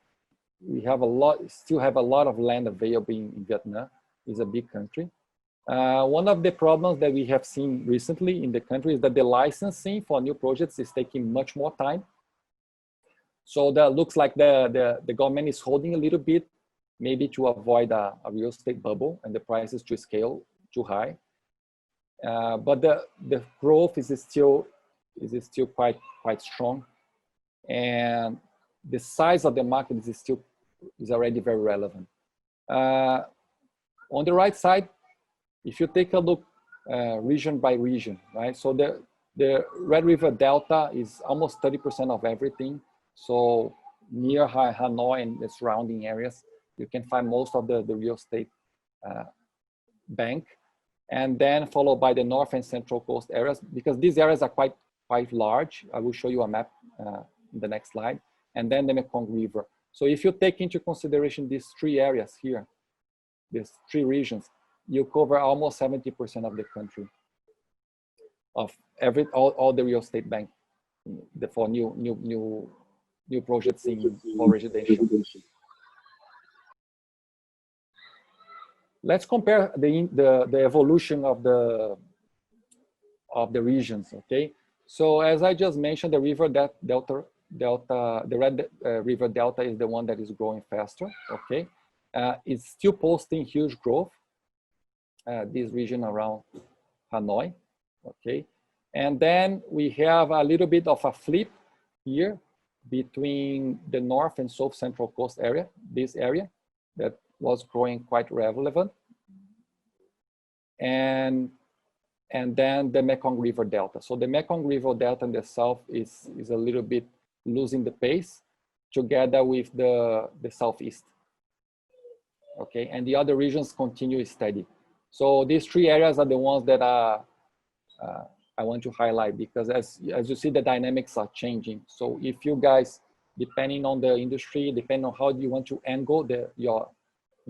we have still have a lot of land available in Vietnam. It's a big country. One of the problems that we have seen recently in the country is that the licensing for new projects is taking much more time. So that looks like the government is holding a little bit, maybe to avoid a real estate bubble and the prices to scale too high. But the growth is still quite strong, and the size of the market is already very relevant. On the right side, if you take a look region by region, right? So the Red River Delta is almost 30% of everything. So near Hanoi and the surrounding areas, you can find most of the real estate bank. And then followed by the North and Central Coast areas, because these areas are quite large. I will show you a map in the next slide. And then the Mekong River. So if you take into consideration these three areas here, these three regions, you cover almost 70% of the country, of all the real estate bank for new projects for residential. Let's compare the evolution of the regions. Okay, so as I just mentioned, the river delta, the Red River Delta is the one that is growing faster. Okay, it's still posting huge growth. This region around Hanoi. Okay, and then we have a little bit of a flip here between the North and South Central Coast area. This area that was growing quite relevant, and then the Mekong River Delta. So the Mekong River Delta in the south is a little bit losing the pace together with the southeast. Okay, and the other regions continue steady. So these three areas are the ones that I want to highlight, because as you see, the dynamics are changing. So if you guys, depending on the industry, depending on how you want to angle your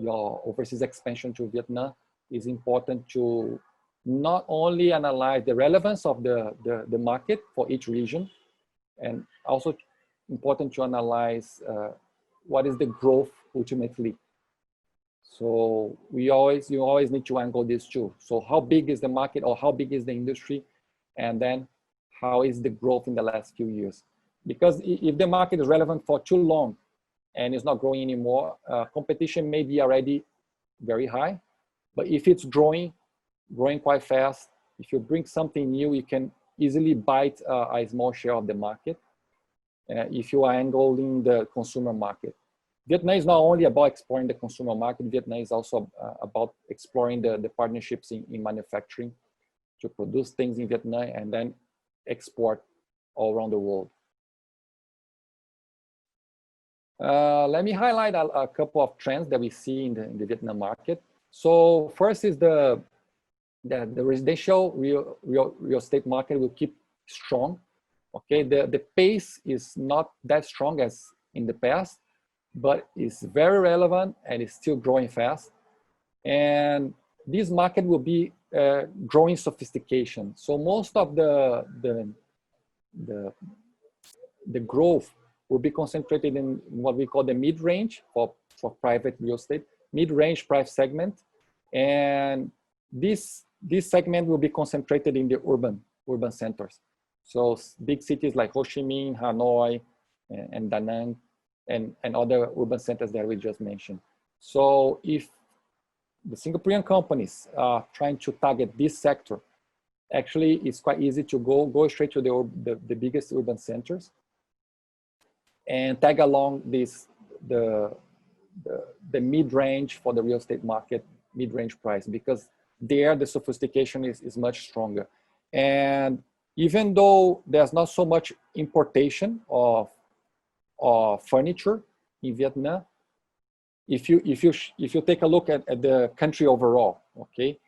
overseas expansion to Vietnam, is important to not only analyze the relevance of the market for each region, and also important to analyze what is the growth ultimately. So you always need to angle this too. So how big is the market, or how big is the industry, and then how is the growth in the last few years? Because if the market is relevant for too long and it's not growing anymore, competition may be already very high. But if it's growing quite fast, if you bring something new, you can easily bite a small share of the market if you are angling the consumer market. Vietnam is not only about exploring the consumer market, Vietnam is also about exploring the partnerships in manufacturing to produce things in Vietnam and then export all around the world. Let me highlight a couple of trends that we see in the Vietnam market. So first is the residential real estate market will keep strong. Okay, the pace is not that strong as in the past, but it's very relevant and it's still growing fast. And this market will be growing sophistication. So most of the growth will be concentrated in what we call the mid-range for private real estate, mid-range price segment. And this segment will be concentrated in the urban centers. So big cities like Ho Chi Minh, Hanoi, and Da Nang, and other urban centers that we just mentioned. So if the Singaporean companies are trying to target this sector, actually it's quite easy to go straight to the biggest urban centers and tag along the mid-range for the real estate market, mid-range price, because there the sophistication is much stronger. And even though there's not so much importation of furniture in Vietnam, if you take a look at the country overall, okay,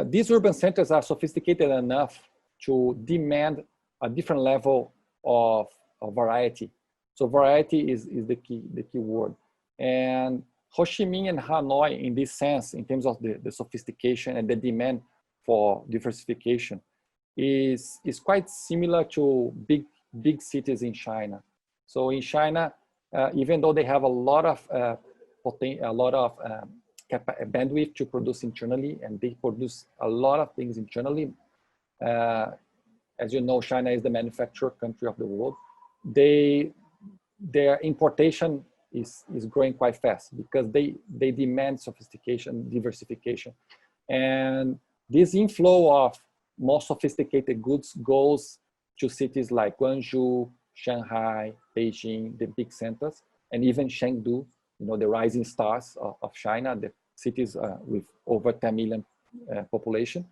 these urban centers are sophisticated enough to demand a different level of variety. So variety is the key word. And Ho Chi Minh and Hanoi, in this sense, in terms of the sophistication and the demand for diversification, is quite similar to big cities in China. So in China, even though they have a lot of bandwidth to produce internally, and they produce a lot of things internally, as you know, China is the manufacturer country of the world. Their importation is growing quite fast because they demand sophistication, diversification. And this inflow of more sophisticated goods goes to cities like Guangzhou, Shanghai, Beijing, the big centers, and even Chengdu, you know, the rising stars of China, the cities with over 10 million population.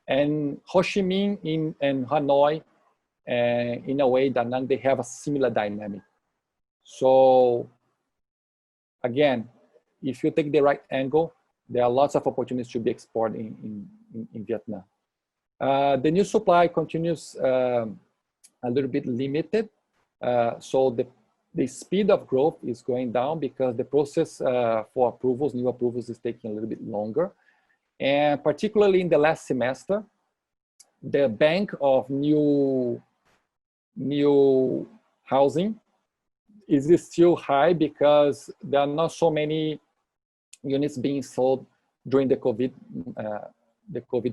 And Ho Chi Minh and Hanoi, in a way, Da Nang, they have a similar dynamic. So again, if you take the right angle, there are lots of opportunities to be explored in Vietnam. The new supply continues a little bit limited. So the speed of growth is going down because the process for approvals, new approvals, is taking a little bit longer. And particularly in the last semester, the bank of new housing is still high because there are not so many units being sold during the COVID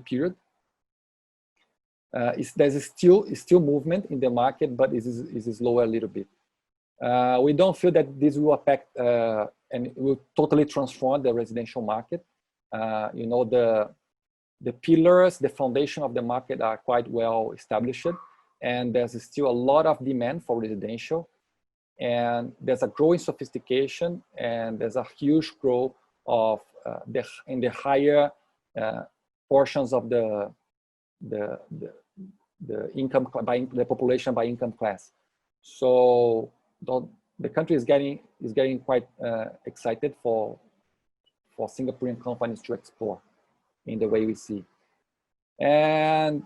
period. There's still movement in the market, but it is lower a little bit. We don't feel that this will affect and it will totally transform the residential market. You know, the pillars, the foundation of the market are quite well established, and there's still a lot of demand for residential. And there's a growing sophistication, and there's a huge growth of in the higher portions of the income by the population by income class. So the country is getting quite excited for Singaporean companies to explore in the way we see. And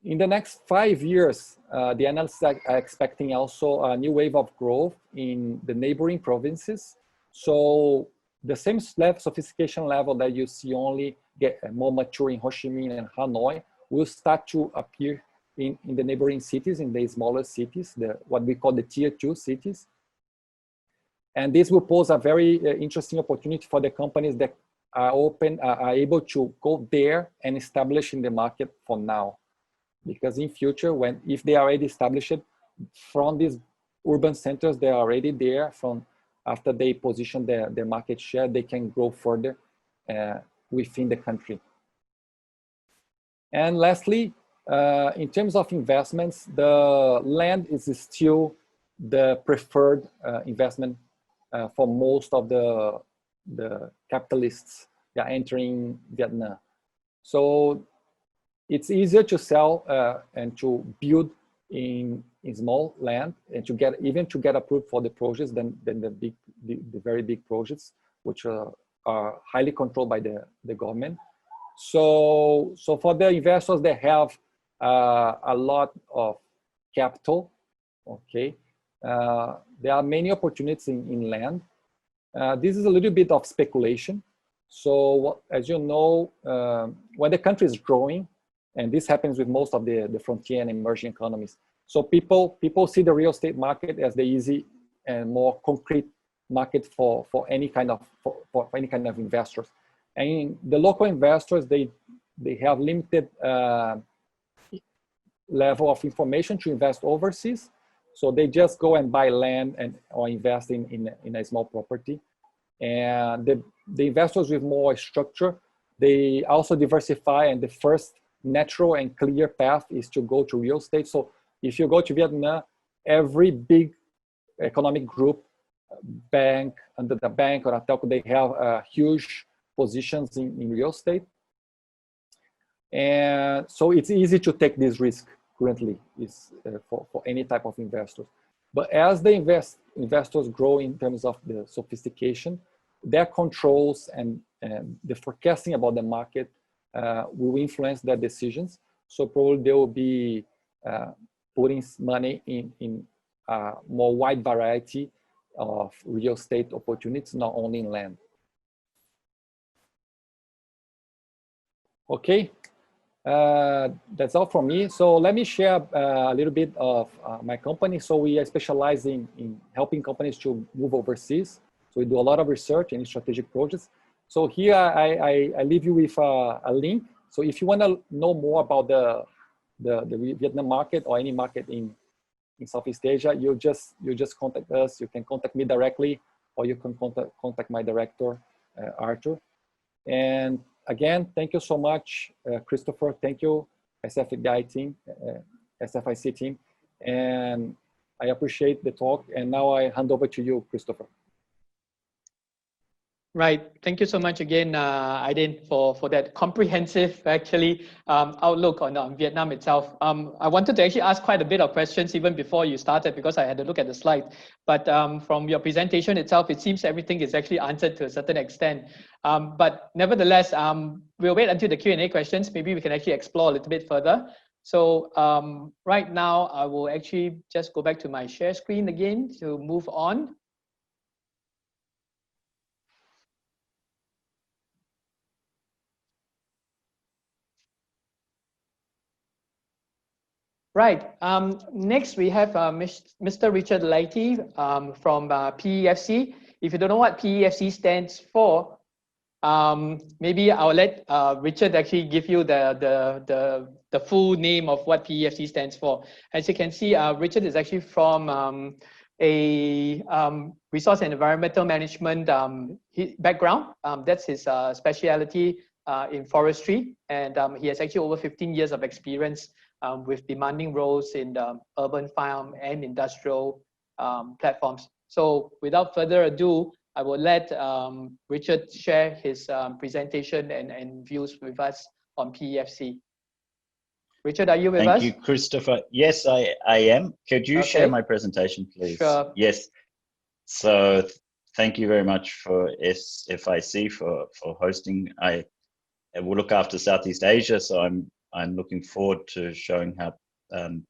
in the next 5 years, the analysts are expecting also a new wave of growth in the neighboring provinces. So the same sophistication level that you see only get more mature in Ho Chi Minh and Hanoi will start to appear in the neighboring cities, in the smaller cities, what we call the tier 2 cities. And this will pose a very interesting opportunity for the companies that are able to go there and establish in the market for now. Because in future, if they are already established from these urban centers, they are already there. After they position their market share, they can grow further within the country. And lastly, in terms of investments, the land is still the preferred investment for most of the capitalists that are entering Vietnam. So it's easier to sell and to build in small land and to get approved for the projects than the very big projects, which are highly controlled by the government. So for the investors that have a lot of capital, okay, there are many opportunities in land. This is a little bit of speculation. So as you know, when the country is growing, and this happens with most of the frontier and emerging economies. So people see the real estate market as the easy and more concrete market for any kind of investors. And the local investors, they have limited level of information to invest overseas. So they just go and buy land or invest in a small property. And the investors with more structure, they also diversify, and the first natural and clear path is to go to real estate. So if you go to Vietnam, every big economic group, bank, under the bank or a telco, they have huge positions in real estate. And so it's easy to take this risk currently for any type of investor. But as the investors grow in terms of the sophistication, their controls and the forecasting about the market will influence their decisions. So probably they will be putting money in a more wide variety of real estate opportunities, not only in land. Okay, that's all from me. So let me share a little bit of my company. So we are specializing in helping companies to move overseas. So we do a lot of research and strategic projects. So here I leave you with a link. So if you want to know more about the Vietnam market or any market in Southeast Asia, you just contact us. You can contact me directly, or you can contact my director, Arthur. And again, thank you so much, Christopher. Thank you, SFI team, SFIC team. And I appreciate the talk. And now I hand over to you, Christopher. Right. Thank you so much again, Aydin, for that comprehensive, actually, outlook on Vietnam itself. I wanted to actually ask quite a bit of questions even before you started, because I had to look at the slide. But from your presentation itself, it seems everything is actually answered to a certain extent. But nevertheless, we'll wait until the Q&A questions. Maybe we can actually explore a little bit further. So right now, I will actually just go back to my share screen again to move on. Right. Next, we have Mr. Richard Laity from PEPC. If you don't know what PEPC stands for, maybe I'll let Richard actually give you the full name of what PEPC stands for. As you can see, Richard is actually from a resource and environmental management background. That's his specialty in forestry, and he has actually over 15 years of experience with demanding roles in the urban farm and industrial platforms. So without further ado, I will let Richard share his presentation and views with us on PEPC. Richard, are you with us? Thank you, Christopher. Yes, I am. Could you share my presentation, please? Sure. Yes. So thank you very much for SFIC for hosting. I will look after Southeast Asia, so I'm looking forward to showing how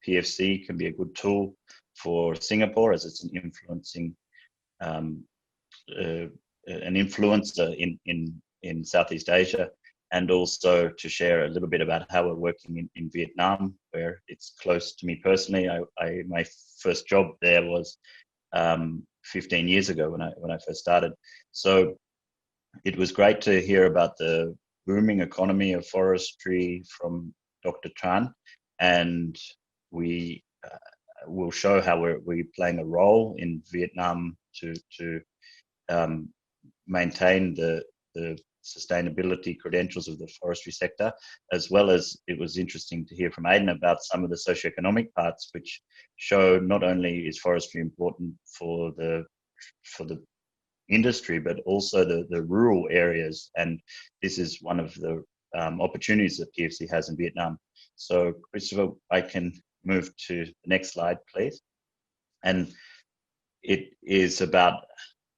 PFC can be a good tool for Singapore, as it's an influencer in Southeast Asia, and also to share a little bit about how we're working in Vietnam, where it's close to me personally. My first job there was 15 years ago when I first started. So it was great to hear about the booming economy of forestry from Dr. Tran, and we will show how we're playing a role in Vietnam to maintain the sustainability credentials of the forestry sector, as well as it was interesting to hear from Aydin about some of the socioeconomic parts, which show not only is forestry important for the industry, but also the rural areas. And this is one of the opportunities that PFC has in Vietnam. So Christopher, I can move to the next slide, please. And it is about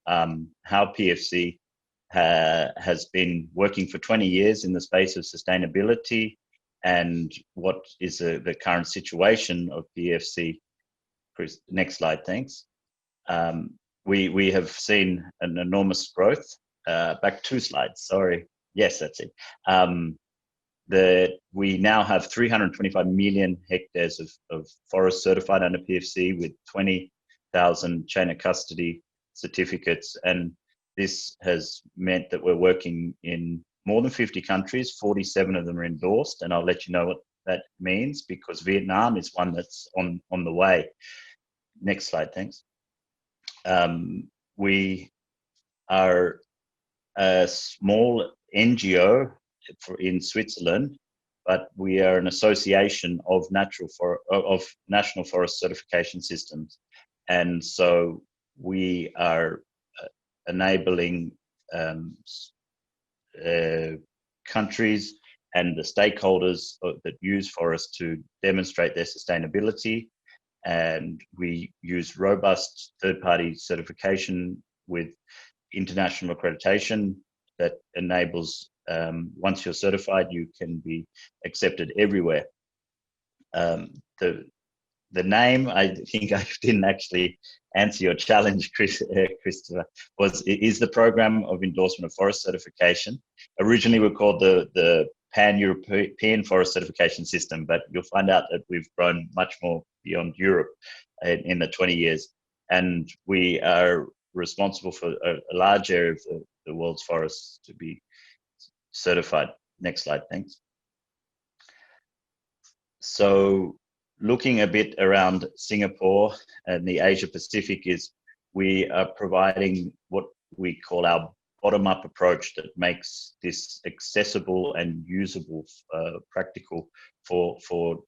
how PFC has been working for 20 years in the space of sustainability, and what is the current situation of PFC. Chris, next slide, thanks. We have seen an enormous growth. Back 2 slides, sorry. Yes, that's it. We now have 325 million hectares of forest certified under PFC, with 20,000 chain of custody certificates. And this has meant that we're working in more than 50 countries, 47 of them are endorsed. And I'll let you know what that means, because Vietnam is one that's on the way. Next slide, thanks. We are a small NGO in Switzerland, but we are an association of national forest certification systems, and so we are enabling countries and the stakeholders that use forests to demonstrate their sustainability. And we use robust third-party certification with international accreditation that enables, once you're certified, you can be accepted everywhere. The name, I think I didn't actually answer your challenge, Christopher, is the Program of Endorsement of Forest Certification. Originally we called the Pan-European Forest Certification System, but you'll find out that we've grown much more beyond Europe in the 20 years. And we are responsible for a large area of the world's forests to be certified. Next slide, thanks. So looking a bit around Singapore and the Asia Pacific, is we are providing what we call our bottom-up approach that makes this accessible and usable, practical for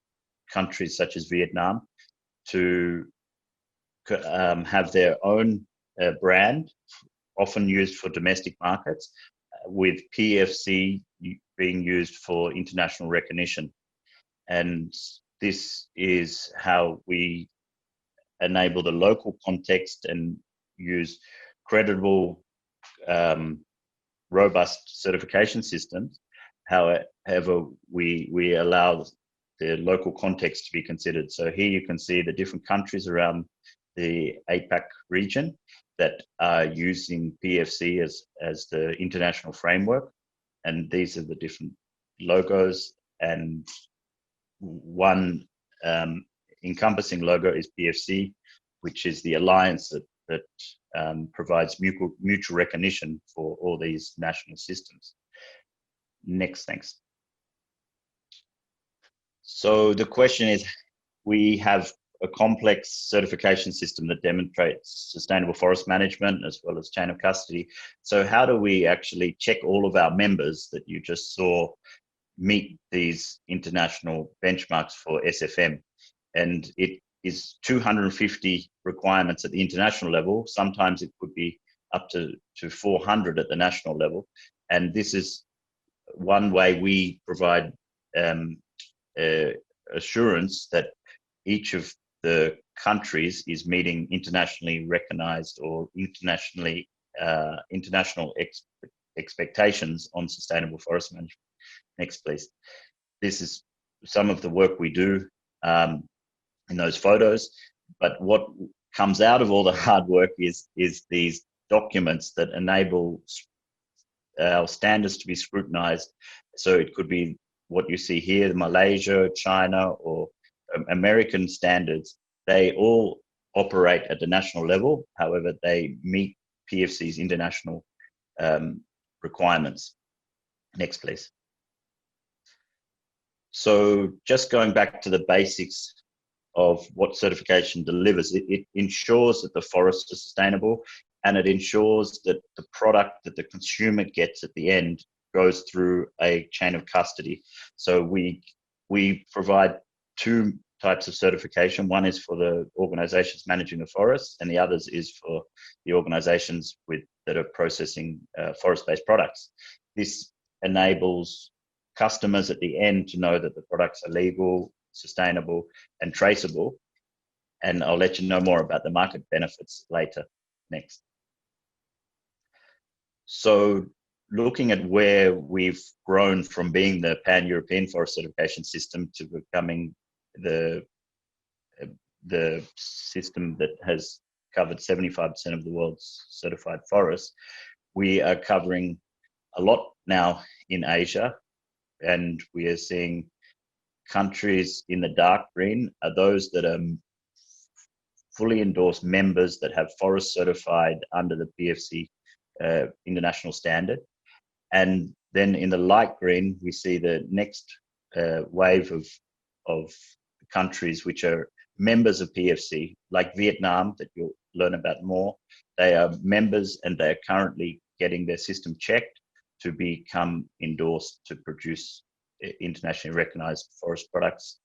countries such as Vietnam to have their own brand, often used for domestic markets, with PEPC being used for international recognition. And this is how we enable the local context and use credible, robust certification systems. However, we allow the local context to be considered. So here you can see the different countries around the APAC region that are using PEPC as the international framework. And these are the different logos, and one encompassing logo is PEPC, which is the alliance that provides mutual recognition for all these national systems. Next, thanks. So the question is, we have a complex certification system that demonstrates sustainable forest management as well as chain of custody. So how do we actually check all of our members that you just saw meet these international benchmarks for SFM? And it is 250 requirements at the international level. Sometimes it could be up to 400 at the national level. And this is one way we provide assurance that each of the countries is meeting internationally recognized or international expectations on sustainable forest management. Next, please. This is some of the work we do in those photos, but what comes out of all the hard work is these documents that enable our standards to be scrutinized. So it could be what you see here, Malaysia, China, or American standards. They all operate at the national level. However, they meet PEPC's international requirements. Next, please. So just going back to the basics of what certification delivers, it ensures that the forests are sustainable, and it ensures that the product that the consumer gets at the end goes through a chain of custody. So we provide two types of certification. One is for the organizations managing the forests, and the others is for the organizations that are processing forest-based products. This enables customers at the end to know that the products are legal, sustainable, and traceable. And I'll let you know more about the market benefits later. Next. So looking at where we've grown from being the Pan-European Forest Certification System to becoming the system that has covered 75% of the world's certified forests, we are covering a lot now in Asia, and we are seeing countries in the dark green are those that are fully endorsed members that have forest certified under the PEPC international standard. And then in the light green, we see the next wave of countries which are members of PEPC, like Vietnam, that you'll learn about more. They are members and they're currently getting their system checked to become endorsed to produce internationally recognized forest products.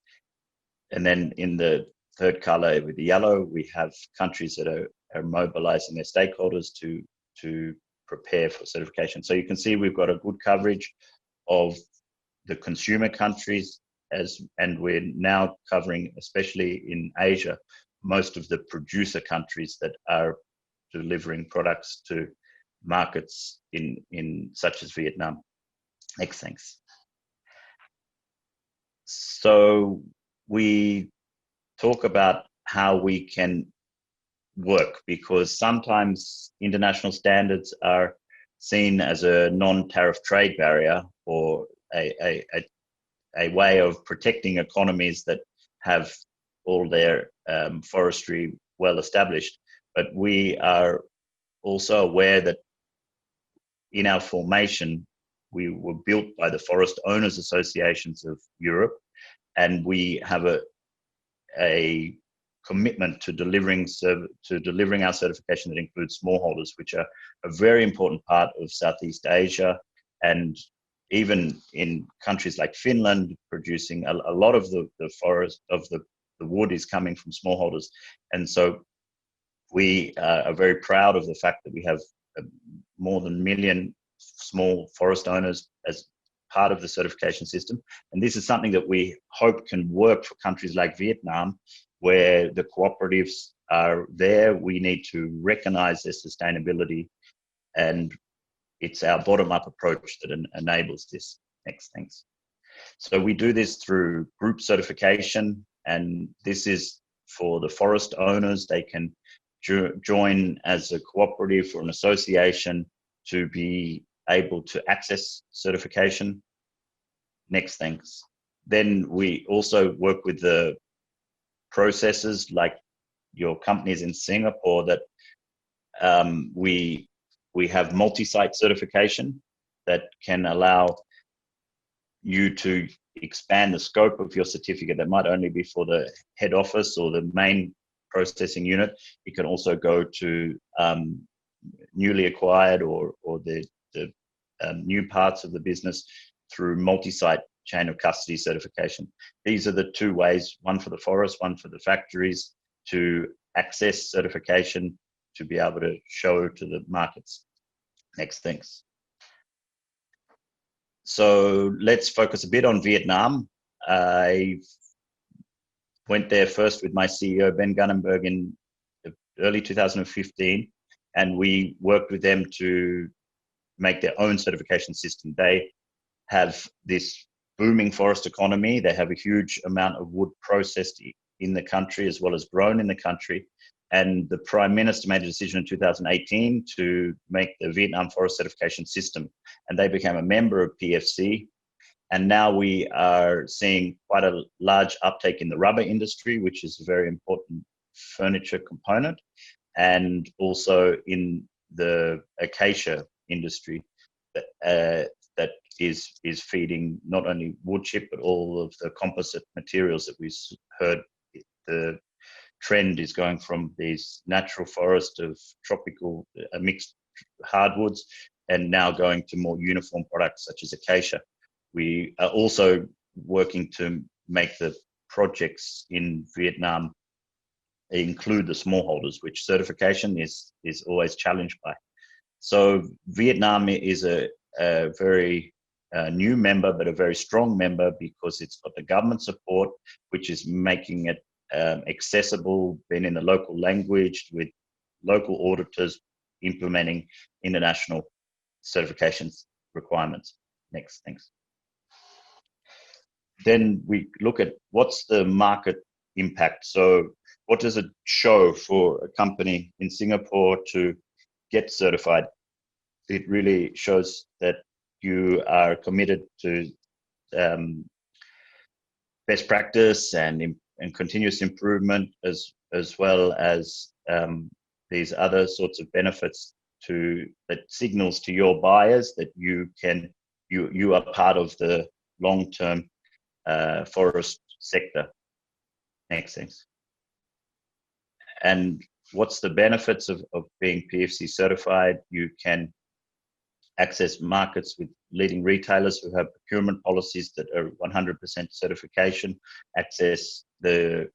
And then in the third color with the yellow, we have countries that are mobilizing their stakeholders to prepare for certification. So you can see we've got a good coverage of the consumer countries, and we're now covering, especially in Asia, most of the producer countries that are delivering products to markets in such as Vietnam. Next, thanks. So we talk about how we can work, because sometimes international standards are seen as a non-tariff trade barrier or a way of protecting economies that have all their forestry well established. But we are also aware that in our formation, we were built by the Forest Owners Associations of Europe, and we have a commitment to delivering our certification that includes smallholders, which are a very important part of Southeast Asia, and even in countries like Finland, producing a lot of the forest of the wood is coming from smallholders. And so we are very proud of the fact that we have more than 1 million small forest owners as part of the certification system. And this is something that we hope can work for countries like Vietnam, where the cooperatives are there. We need to recognize their sustainability, and it's our bottom-up approach that enables this. Next, thanks. So we do this through group certification, and this is for the forest owners. They can join as a cooperative or an association to be able to access certification. Next, thanks. Then we also work with the processes like your companies in Singapore that we have multi-site certification that can allow you to expand the scope of your certificate. That might only be for the head office or the main processing unit. It can also go to newly acquired or the new parts of the business through multi-site chain of custody certification. These are the two ways, one for the forest, one for the factories, to access certification to be able to show to the markets. Next, thanks. So let's focus a bit on Vietnam. I went there first with my CEO, Ben Gunnenberg, in early 2015, and we worked with them to make their own certification system. They have this booming forest economy. They have a huge amount of wood processed in the country as well as grown in the country. And the Prime Minister made a decision in 2018 to make the Vietnam Forest Certification System, and they became a member of PEPC. And now we are seeing quite a large uptake in the rubber industry, which is a very important furniture component, and also in the acacia industry that is feeding not only wood chip but all of the composite materials that we heard. The trend is going from these natural forest of tropical mixed hardwoods and now going to more uniform products such as acacia. We are also working to make the projects in Vietnam include the smallholders, which certification is always challenged by. So Vietnam is a very new member, but a very strong member, because it's got the government support, which is making it accessible, been in the local language, with local auditors implementing international certifications requirements. Next, thanks. Then we look at what's the market impact. So what does it show for a company in Singapore to get certified? It really shows that you are committed to best practice and continuous improvement, as well as these other sorts of benefits that signals to your buyers that you are part of the long-term forest sector. Next, thanks. And what's the benefits of being PEPC certified? You can access markets with leading retailers who have procurement policies that are 100% certification, access the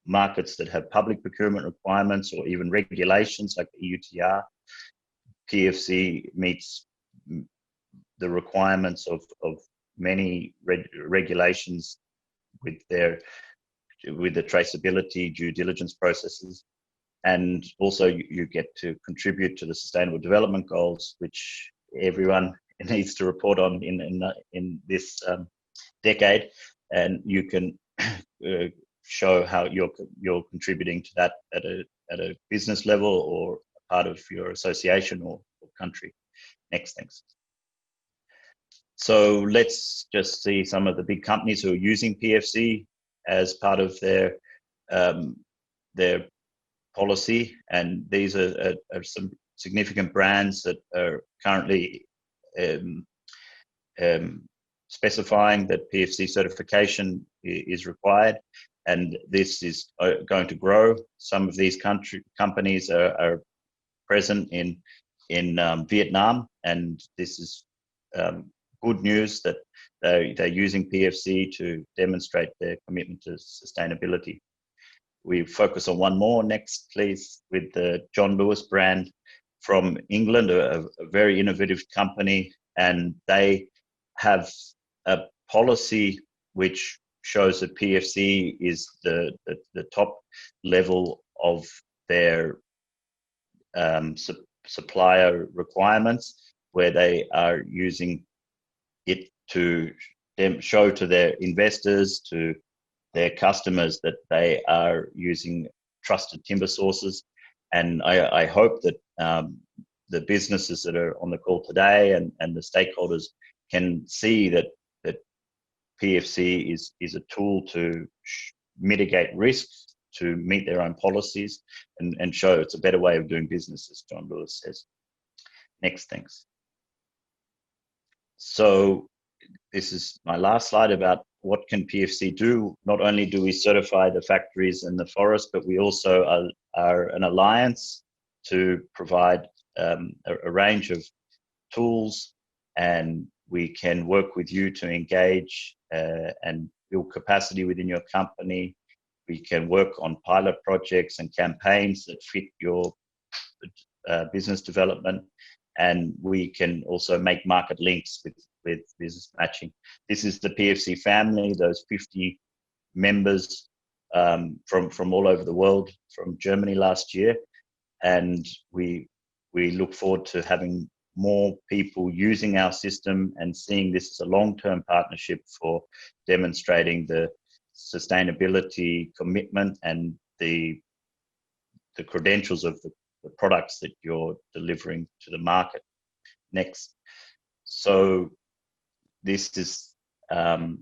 markets that have public procurement requirements or even regulations like the EUTR. PEPC meets the requirements of many regulations with the traceability, due diligence processes. And also you get to contribute to the Sustainable Development Goals, which everyone needs to report on in this decade. And you can show how you're contributing to that at a business level or part of your association or country. Next, thanks. So let's just see some of the big companies who are using PEPC as part of their policy, and these are some significant brands that are currently specifying that PEPC certification is required, and this is going to grow. Some of these companies are present in Vietnam, and this is good news that they're using PEPC to demonstrate their commitment to sustainability. We focus on one more next, please, with the John Lewis brand from England, a very innovative company, and they have a policy which shows that PEPC is the top level of their supplier requirements, where they are using it to show to their investors, to their customers, that they are using trusted timber sources. And I hope that the businesses that are on the call today and the stakeholders can see that PEPC is a tool to mitigate risks, to meet their own policies, and show it's a better way of doing business, as John Lewis says. Next, thanks. So this is my last slide about what can PEPC do. Not only do we certify the factories and the forest, but we also are an alliance to provide a range of tools, and we can work with you to engage and build capacity within your company. We can work on pilot projects and campaigns that fit your business development, and we can also make market links with business matching. This is the PEPC family, those 50 members from all over the world, from Germany last year, and we look forward to having more people using our system and seeing this as a long-term partnership for demonstrating the sustainability commitment and the credentials of the products that you're delivering to the market. Next. So this is my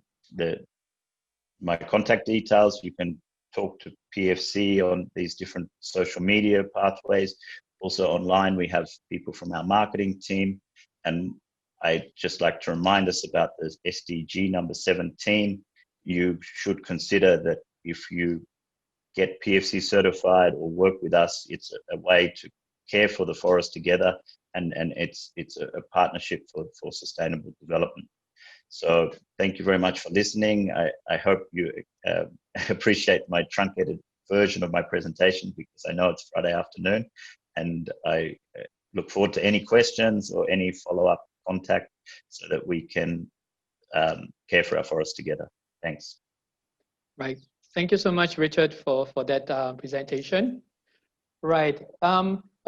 contact details. You can talk to PEPC on these different social media pathways. Also online, we have people from our marketing team. And I'd just like to remind us about the SDG number 17. You should consider that if you get PEPC certified or work with us, it's a way to care for the forest together, and it's a partnership for sustainable development. So thank you very much for listening. I hope you appreciate my truncated version of my presentation, because I know it's Friday afternoon, and I look forward to any questions or any follow-up contact so that we can care for our forest together. Thanks. Right. Thank you so much, Richard, for that presentation. Right.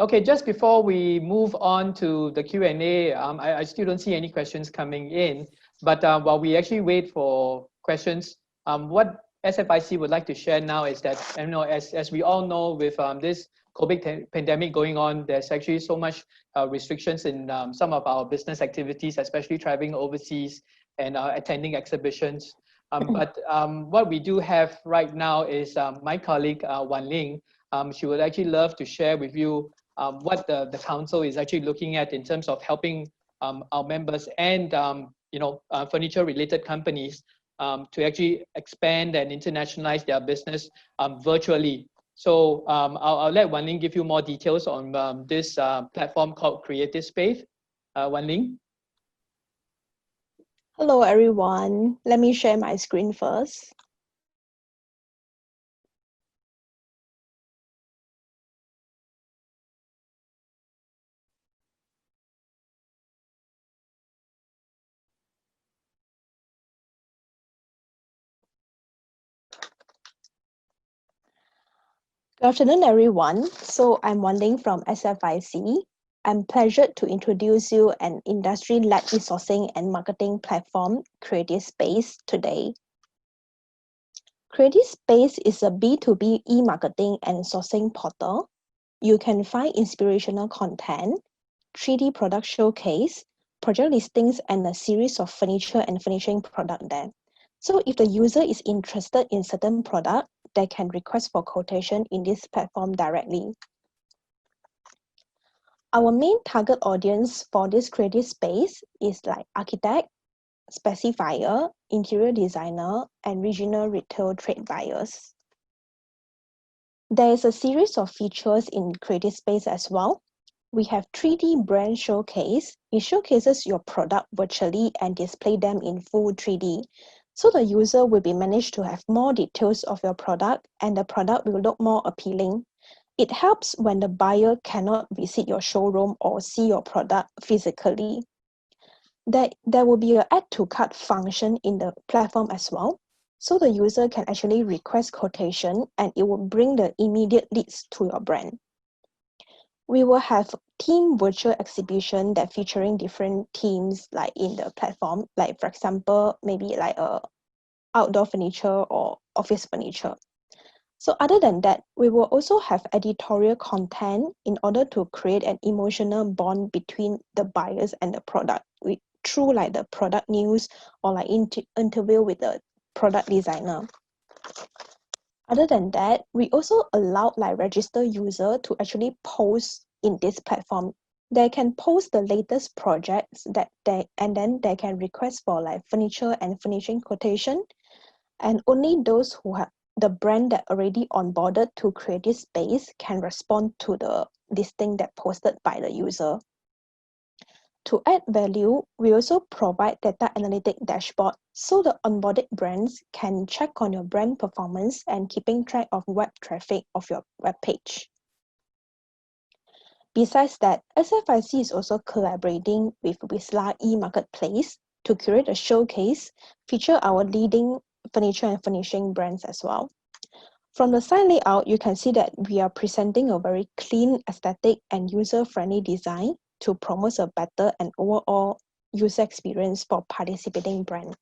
Okay, just before we move on to the Q&A, I still don't see any questions coming in, but while we actually wait for questions, what SFIC would like to share now is that, as we all know, with this COVID pandemic going on, there's actually so much restrictions in some of our business activities, especially traveling overseas and attending exhibitions. But what we do have right now is my colleague, Wan Ling. She would actually love to share with you what the council is actually looking at in terms of helping our members and furniture-related companies to actually expand and internationalize their business virtually. So I'll let Wan Ling give you more details on this platform called Creative Space. Wan Ling. Hello everyone. Let me share my screen first. Good afternoon, everyone. So I'm Wan Ling from SFIC. I'm pleasured to introduce you an industry-led e-sourcing and marketing platform, Creative Space, today. Creative Space is a B2B e-marketing and sourcing portal. You can find inspirational content, 3D product showcase, project listings, and a series of furniture and finishing product there. So if the user is interested in certain product, they can request for quotation in this platform directly. Our main target audience for this creative space is like architect, specifier, interior designer, and regional retail trade buyers. There is a series of features in creative space as well. We have 3D brand showcase. It showcases your product virtually and display them in full 3D. So the user will be managed to have more details of your product and the product will look more appealing. It helps when the buyer cannot visit your showroom or see your product physically. There will be an add to cart function in the platform as well. So the user can actually request quotation and it will bring the immediate leads to your brand. We will have team virtual exhibition that featuring different themes like in the platform, like for example, maybe like outdoor furniture or office furniture. So other than that, we will also have editorial content in order to create an emotional bond between the buyers and the product through like the product news or like interview with the product designer. Other than that, we also allow like registered user to actually post in this platform. They can post the latest projects and then they can request for like furniture and finishing quotation. And only those who have the brand that already onboarded to Creative Space can respond to the listing that posted by the user. To add value, we also provide data analytic dashboard so the onboarded brands can check on your brand performance and keeping track of web traffic of your web page. Besides that, SFIC is also collaborating with Wisla e-marketplace to curate a showcase, feature our leading furniture and furnishing brands as well. From the site layout, you can see that we are presenting a very clean, aesthetic, and user-friendly design to promote a better and overall user experience for participating brands.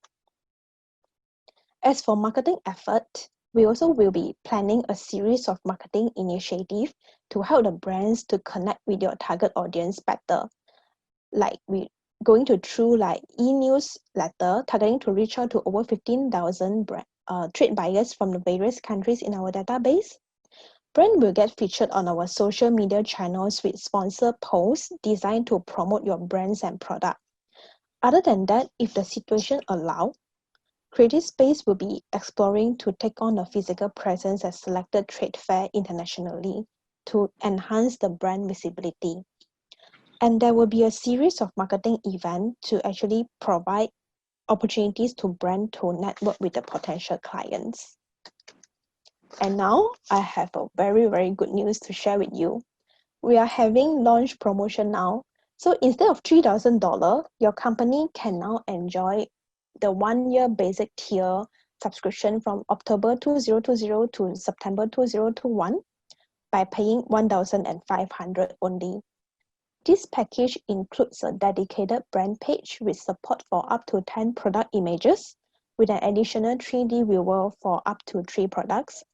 As for marketing effort, we also will be planning a series of marketing initiatives to help the brands to connect with your target audience better. Like we going to through like e-newsletter targeting to reach out to over 15,000 trade buyers from the various countries in our database. Brand will get featured on our social media channels with sponsored posts designed to promote your brands and product. Other than that, if the situation allows, Creative Space will be exploring to take on a physical presence at selected trade fair internationally to enhance the brand visibility. And there will be a series of marketing events to actually provide opportunities to brand to network with the potential clients. And now I have a very, very good news to share with you. We are having launch promotion now. So instead of $3,000, your company can now enjoy the 1-year basic tier subscription from October 2020 to September 2021 by paying $1,500 only. This package includes a dedicated brand page with support for up to 10 product images with an additional 3D viewer for up to 3 products,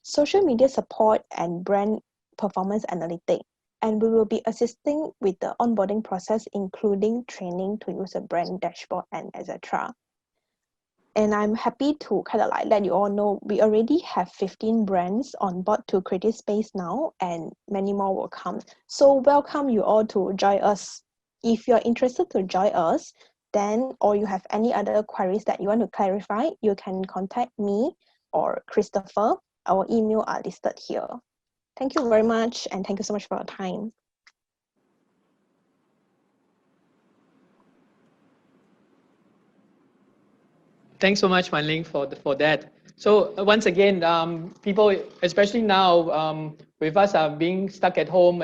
social media support and brand performance analytics, and we will be assisting with the onboarding process, including training to use a brand dashboard and etc. And I'm happy to kind of like let you all know we already have 15 brands on board to Creative Space now, and many more will come. So welcome you all to join us. If you're interested to join us, understand or you have any other queries that you want to clarify, you can contact me or Christopher. Our email are listed here. Thank you very much, and thank you so much for your time. Thanks so much, Wan Ling, for that. So once again, people, especially now, with us being stuck at home,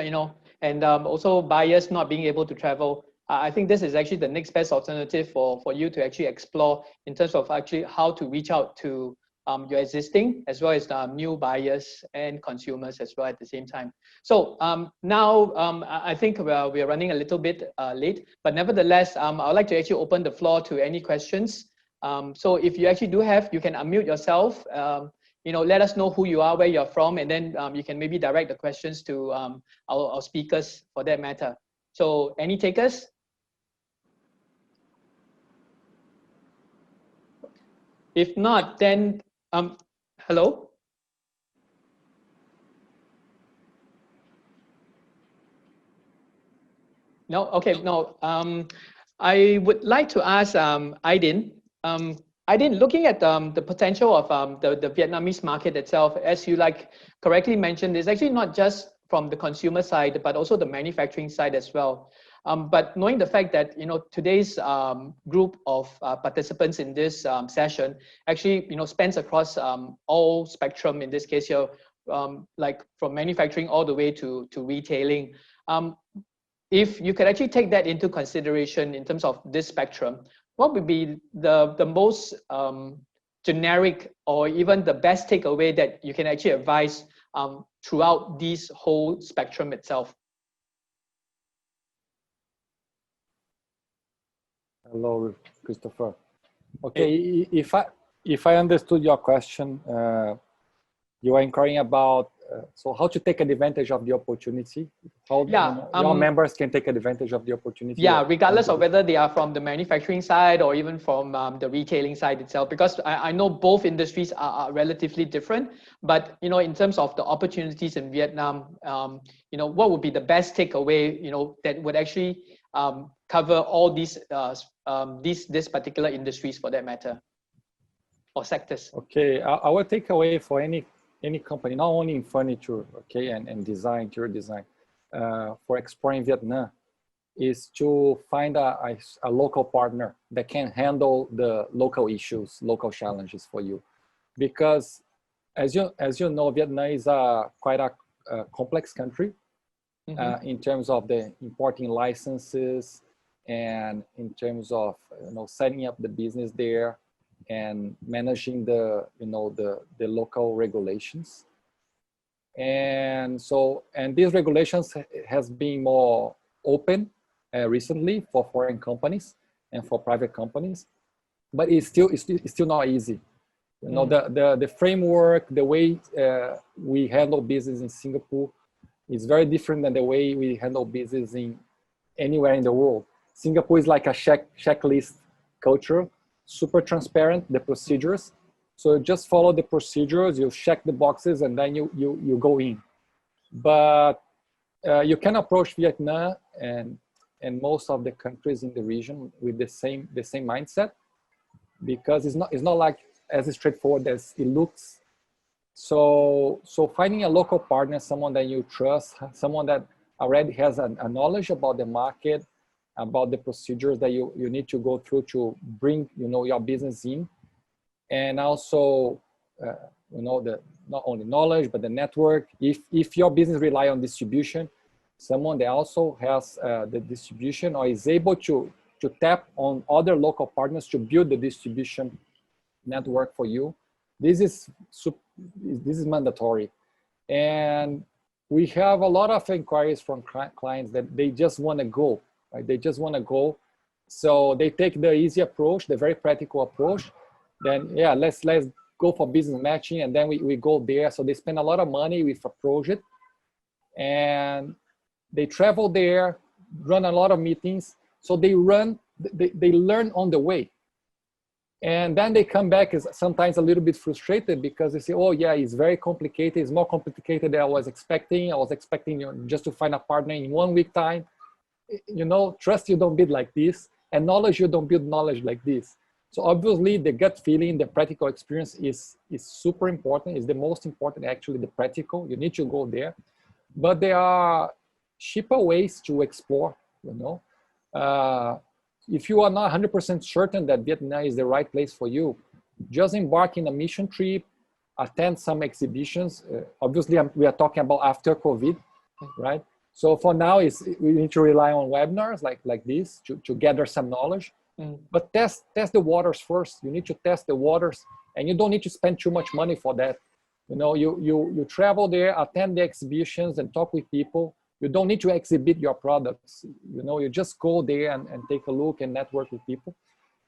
and also buyers not being able to travel, I think this is actually the next best alternative for you to actually explore in terms of actually how to reach out to your existing as well as new buyers and consumers as well at the same time. So now I think we are running a little bit late, but nevertheless, I would like to actually open the floor to any questions. So if you actually do have, you can unmute yourself, let us know who you are, where you're from, and then you can maybe direct the questions to our speakers for that matter. So any takers? If not, then, hello? No, okay, no. I would like to ask Aydin. Aydin, looking at the potential of the Vietnamese market itself, as you correctly mentioned, it's actually not just from the consumer side, but also the manufacturing side as well. But knowing the fact that today's group of participants in this session actually spans across all spectrum, in this case here, like from manufacturing all the way to retailing. If you could actually take that into consideration in terms of this spectrum, what would be the most generic or even the best takeaway that you can actually advise throughout this whole spectrum itself? Hello, Christopher. Okay, if I understood your question, you are inquiring about so how to take advantage of the opportunity, how your members can take advantage of the opportunity. Yeah, regardless of whether they are from the manufacturing side or even from the retailing side itself, because I know both industries are relatively different, but in terms of the opportunities in Vietnam, what would be the best takeaway, that would actually cover all these particular industries for that matter, or sectors? Okay, our takeaway for any company, not only in furniture, okay, and design, interior design, for exploring Vietnam, is to find a local partner that can handle the local issues, local challenges for you. Because as you know, Vietnam is quite a complex country in terms of the importing licenses and in terms of setting up the business there and managing the the local regulations. And these regulations has been more open recently for foreign companies and for private companies, but it's still not easy. The framework, the way we handle business in Singapore is very different than the way we handle business in anywhere in the world. Singapore is like a checklist culture, super transparent, the procedures. So just follow the procedures, you check the boxes, and then you go in. But you can approach Vietnam and most of the countries in the region with the same mindset, because it's not like as straightforward as it looks. So finding a local partner, someone that you trust, someone that already has a knowledge about the market, about the procedures that you need to go through to bring your business in, and also not only knowledge but the network. If your business rely on distribution, someone that also has the distribution or is able to tap on other local partners to build the distribution network for you. This is mandatory. And we have a lot of inquiries from clients that they just want to go, right? They just want to go. So they take the easy approach, the very practical approach. Then, yeah, let's go for business matching, and then we go there. So they spend a lot of money with a project, and they travel there, run a lot of meetings. So they learn on the way. And then they come back is sometimes a little bit frustrated because they say, oh yeah, it's very complicated. It's more complicated than I was expecting. I was expecting just to find a partner in 1 week time. Trust you don't bid like this. And knowledge, you don't build knowledge like this. So obviously the gut feeling, the practical experience is super important. It's the most important, actually, the practical. You need to go there. But there are cheaper ways to explore, you know. If you are not 100% certain that Vietnam is the right place for you, just embark in a mission trip, attend some exhibitions. Obviously, we are talking about after COVID, right? So for now, we need to rely on webinars like this to gather some knowledge. But test the waters first. You need to test the waters, and you don't need to spend too much money for that. You know, you travel there, attend the exhibitions, and talk with people. You don't need to exhibit your products. You know, you just go there and take a look and network with people.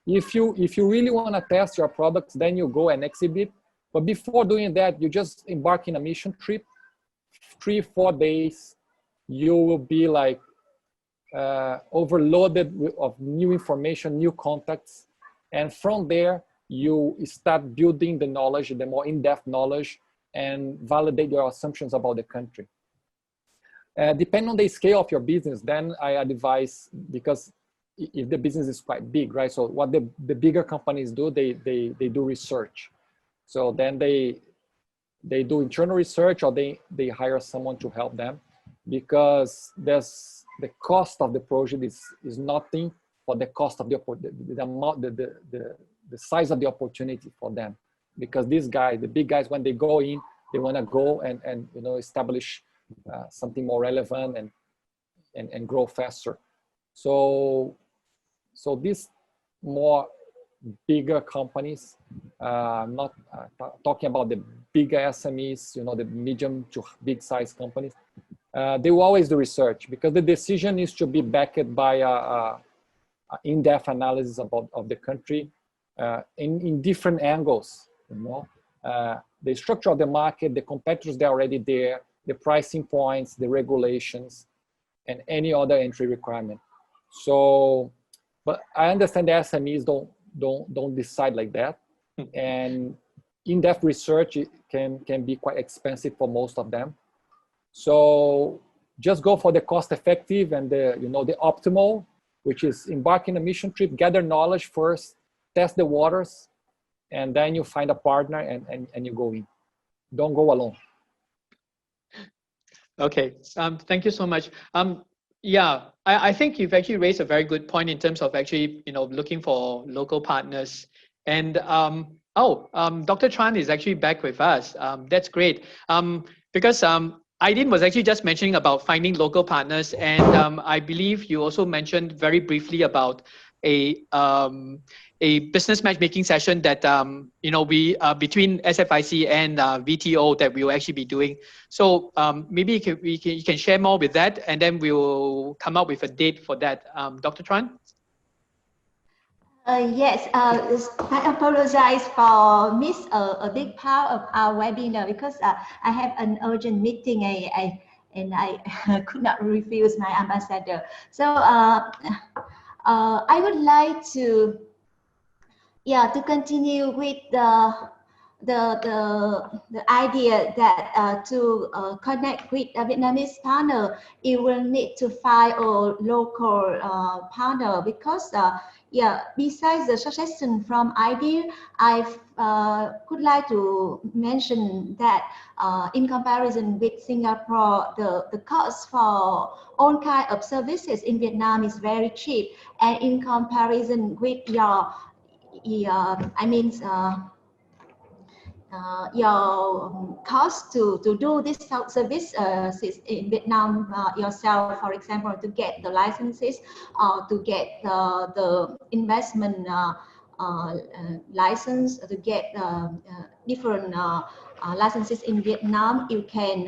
If you really want to test your products, then you go and exhibit. But before doing that, you just embark in a mission trip, 3-4 days. You will be like overloaded of new information, new contacts. And from there, you start building the knowledge, the more in-depth knowledge, and validate your assumptions about the country. Depending on the scale of your business, then I advise, because if the business is quite big, right? So what the bigger companies do, they do research. So then they do internal research, or they hire someone to help them, because there's the cost of the project is nothing for the cost of the size of the opportunity for them. Because these guys, the big guys, when they go in, they want to go and you know, establish something more relevant and grow faster. So these more bigger companies, not talking about the bigger SMEs, you know, the medium to big size companies, they will always do research, because the decision needs to be backed by a in-depth analysis of the country in different angles, you know. The structure of the market, the competitors that are already there, the pricing points, the regulations, and any other entry requirement. So, but I understand the SMEs don't decide like that, and in-depth research can be quite expensive for most of them. So just go for the cost-effective and the optimal, which is embark in a mission trip, gather knowledge first, test the waters, and then you find a partner and you go in. Don't go alone. Okay, thank you so much. Yeah, I think you've actually raised a very good point in terms of actually, you know, looking for local partners. And Dr. Tran is actually back with us. That's great. Because Aydin was actually just mentioning about finding local partners, and I believe you also mentioned very briefly about a business matchmaking session that you know, we between SFIC and VTO that we will actually be doing. So maybe you can share more with that, and then we will come up with a date for that. Dr. Tran? Yes, I apologize for miss a big part of our webinar, because I have an urgent meeting and I could not refuse my ambassador. So I would like to continue with the idea that to connect with a Vietnamese partner, you will need to find a local partner, because besides the suggestion from Aydin, I would like to mention that in comparison with Singapore, the cost for all kinds of services in Vietnam is very cheap, and in comparison with your cost to do this service in Vietnam yourself, for example, to get the licenses or to get the investment license, to get different licenses in Vietnam, you can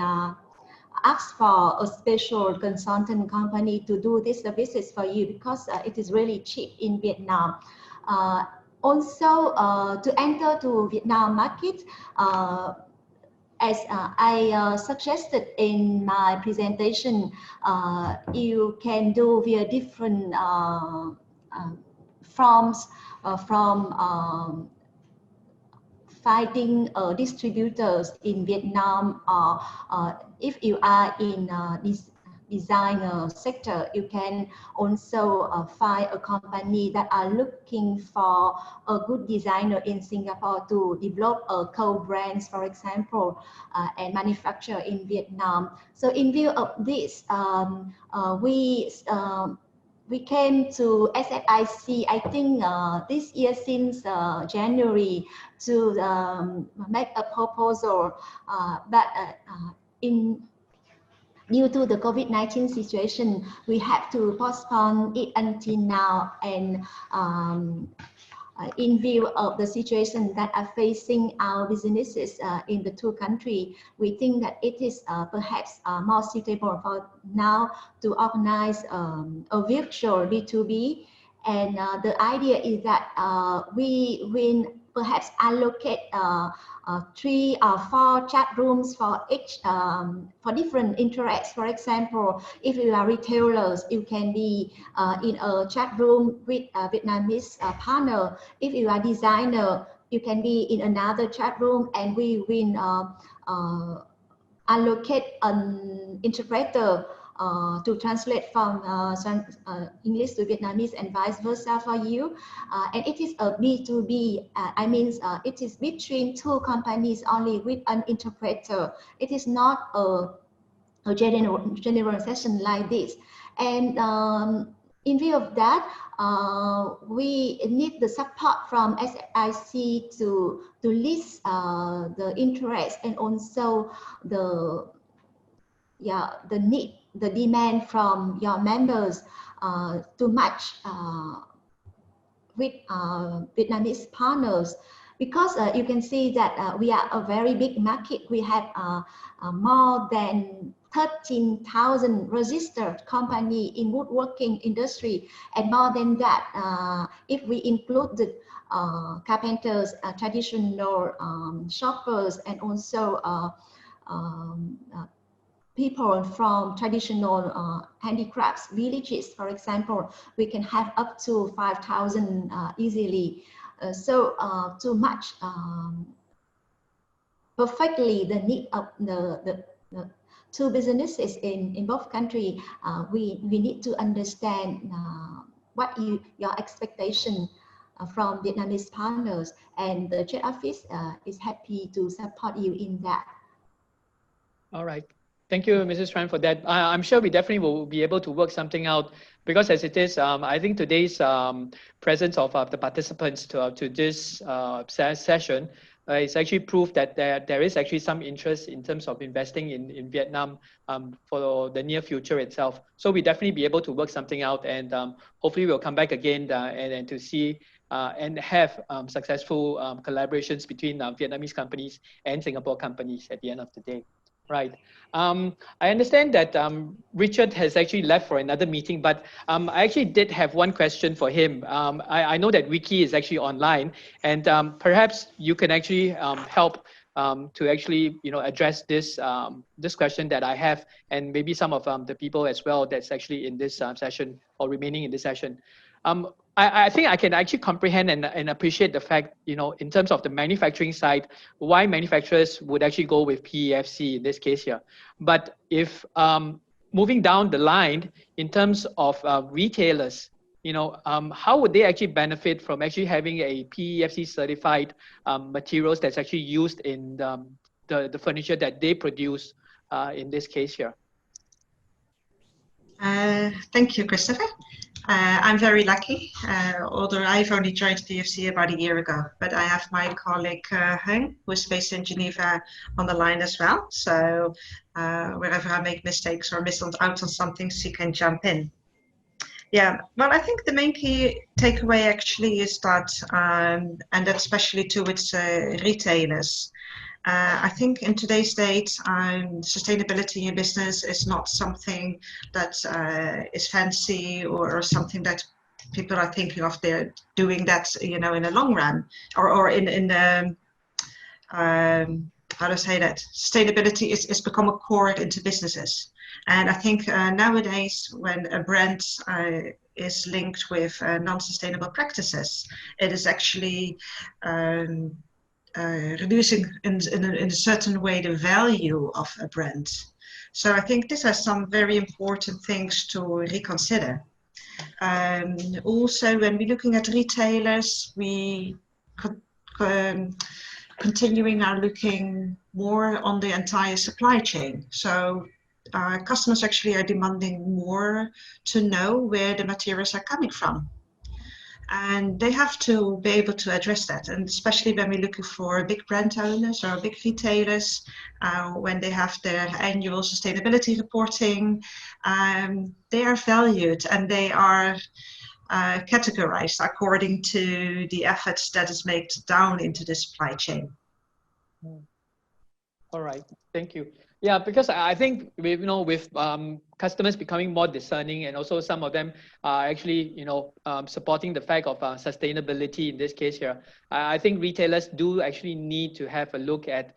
ask for a special consultant company to do these services for you, because it is really cheap in Vietnam. Also, to enter to Vietnam market, as I suggested in my presentation, you can do via different forms from finding distributors in Vietnam, or if you are in this designer sector, you can also find a company that are looking for a good designer in Singapore to develop a co-brands, for example, and manufacture in Vietnam. So in view of this, we came to SFIC, I think this year since January, to make a proposal, but due to the COVID-19 situation, we have to postpone it until now. And in view of the situation that are facing our businesses in the two countries, we think that it is perhaps more suitable for now to organize a virtual B2B. And the idea is that we will perhaps allocate 3 or 4 chat rooms for each for different interests. For example, if you are retailers, you can be in a chat room with a Vietnamese partner. If you are designer, you can be in another chat room, and we will allocate an interpreter to translate from English to Vietnamese and vice versa for you. And it is a B2B, I mean, it is between 2 companies only with an interpreter. It is not a general session like this. And in view of that, we need the support from SFIC to list the interest and also the need, the demand from your members to match with Vietnamese partners, because you can see that we are a very big market. We have more than 13,000 registered companies in woodworking industry, and more than that, if we include the carpenters, traditional shoppers, and also people from traditional handicrafts villages, for example, we can have up to 5,000 easily. So to match perfectly the need of the 2 businesses in both countries, we need to understand what your expectation from Vietnamese partners, and the trade office is happy to support you in that. All right. Thank you, Mrs. Tran, for that. I'm sure we definitely will be able to work something out, because as it is, I think today's presence of the participants to this session is actually proof that there is actually some interest in terms of investing in Vietnam for the near future itself. So we definitely be able to work something out, and hopefully we'll come back again and to see and have successful collaborations between Vietnamese companies and Singapore companies at the end of the day. Right. I understand that Richard has actually left for another meeting, but I actually did have one question for him. I know that Vicky is actually online, and perhaps you can actually help to actually address this this question that I have, and maybe some of the people as well that's actually in this session or remaining in this session. I think I can actually comprehend and appreciate the fact, in terms of the manufacturing side, why manufacturers would actually go with PEPC in this case here. But if moving down the line in terms of retailers, how would they actually benefit from actually having a PEPC certified materials that's actually used in the furniture that they produce in this case here? Thank you, Christopher. I'm very lucky, although I've only joined PEPC about a year ago, but I have my colleague Quynh, who is based in Geneva, on the line as well. So wherever I make mistakes or miss out on something, she can jump in. Yeah, well, I think the main key takeaway actually is that, and that's especially towards retailers. I think in today's date, sustainability in business is not something that is fancy or something that people are thinking of. They're doing that, in the long run, or in the how to say that, sustainability is become a core into businesses. And I think nowadays, when a brand is linked with non-sustainable practices, it is actually reducing in a certain way the value of a brand. So I think these are some very important things to reconsider. Also, when we're looking at retailers, we continuing are looking more on the entire supply chain. So customers actually are demanding more to know where the materials are coming from. And they have to be able to address that. And especially when we're looking for big brand owners or big retailers, when they have their annual sustainability reporting, they are valued and they are categorized according to the efforts that is made down into the supply chain. All right, thank you. Yeah, because I think with customers becoming more discerning, and also some of them are actually supporting the fact of sustainability in this case here. I think retailers do actually need to have a look at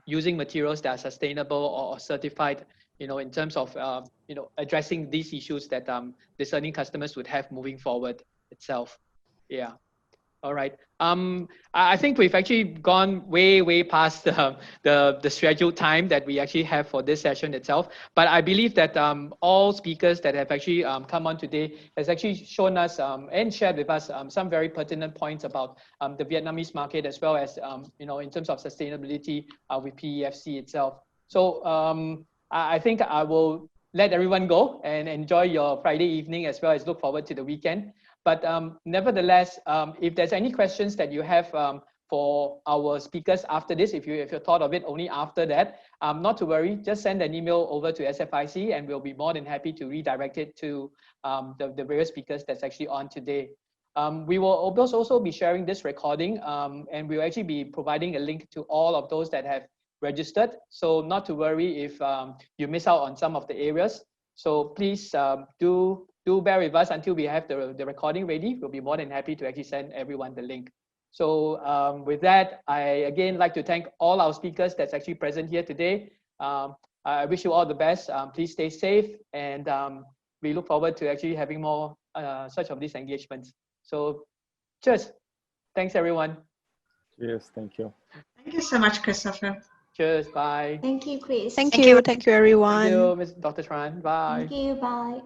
using materials that are sustainable or certified, in terms of addressing these issues that discerning customers would have moving forward itself. Yeah. All right. I think we've actually gone way past the scheduled time that we actually have for this session itself. But I believe that all speakers that have actually come on today has actually shown us and shared with us some very pertinent points about the Vietnamese market, as well as in terms of sustainability with PEPC itself. So I think I will let everyone go and enjoy your Friday evening, as well as look forward to the weekend. But nevertheless, if there's any questions that you have for our speakers after this, if you thought of it only after that, not to worry, just send an email over to SFIC and we'll be more than happy to redirect it to the various speakers that's actually on today. We will also be sharing this recording and we'll actually be providing a link to all of those that have registered. So not to worry if you miss out on some of the areas. So please do bear with us until we have the recording ready. We'll be more than happy to actually send everyone the link. So with that, I again like to thank all our speakers that's actually present here today. I wish you all the best. Please stay safe, and we look forward to actually having more such of these engagements. So cheers. Thanks everyone. Yes, thank you. Thank you so much, Christopher. Cheers, bye. Thank you, Chris. Thank you everyone. Thank you, Ms. Dr. Tran. Bye. Thank you, bye.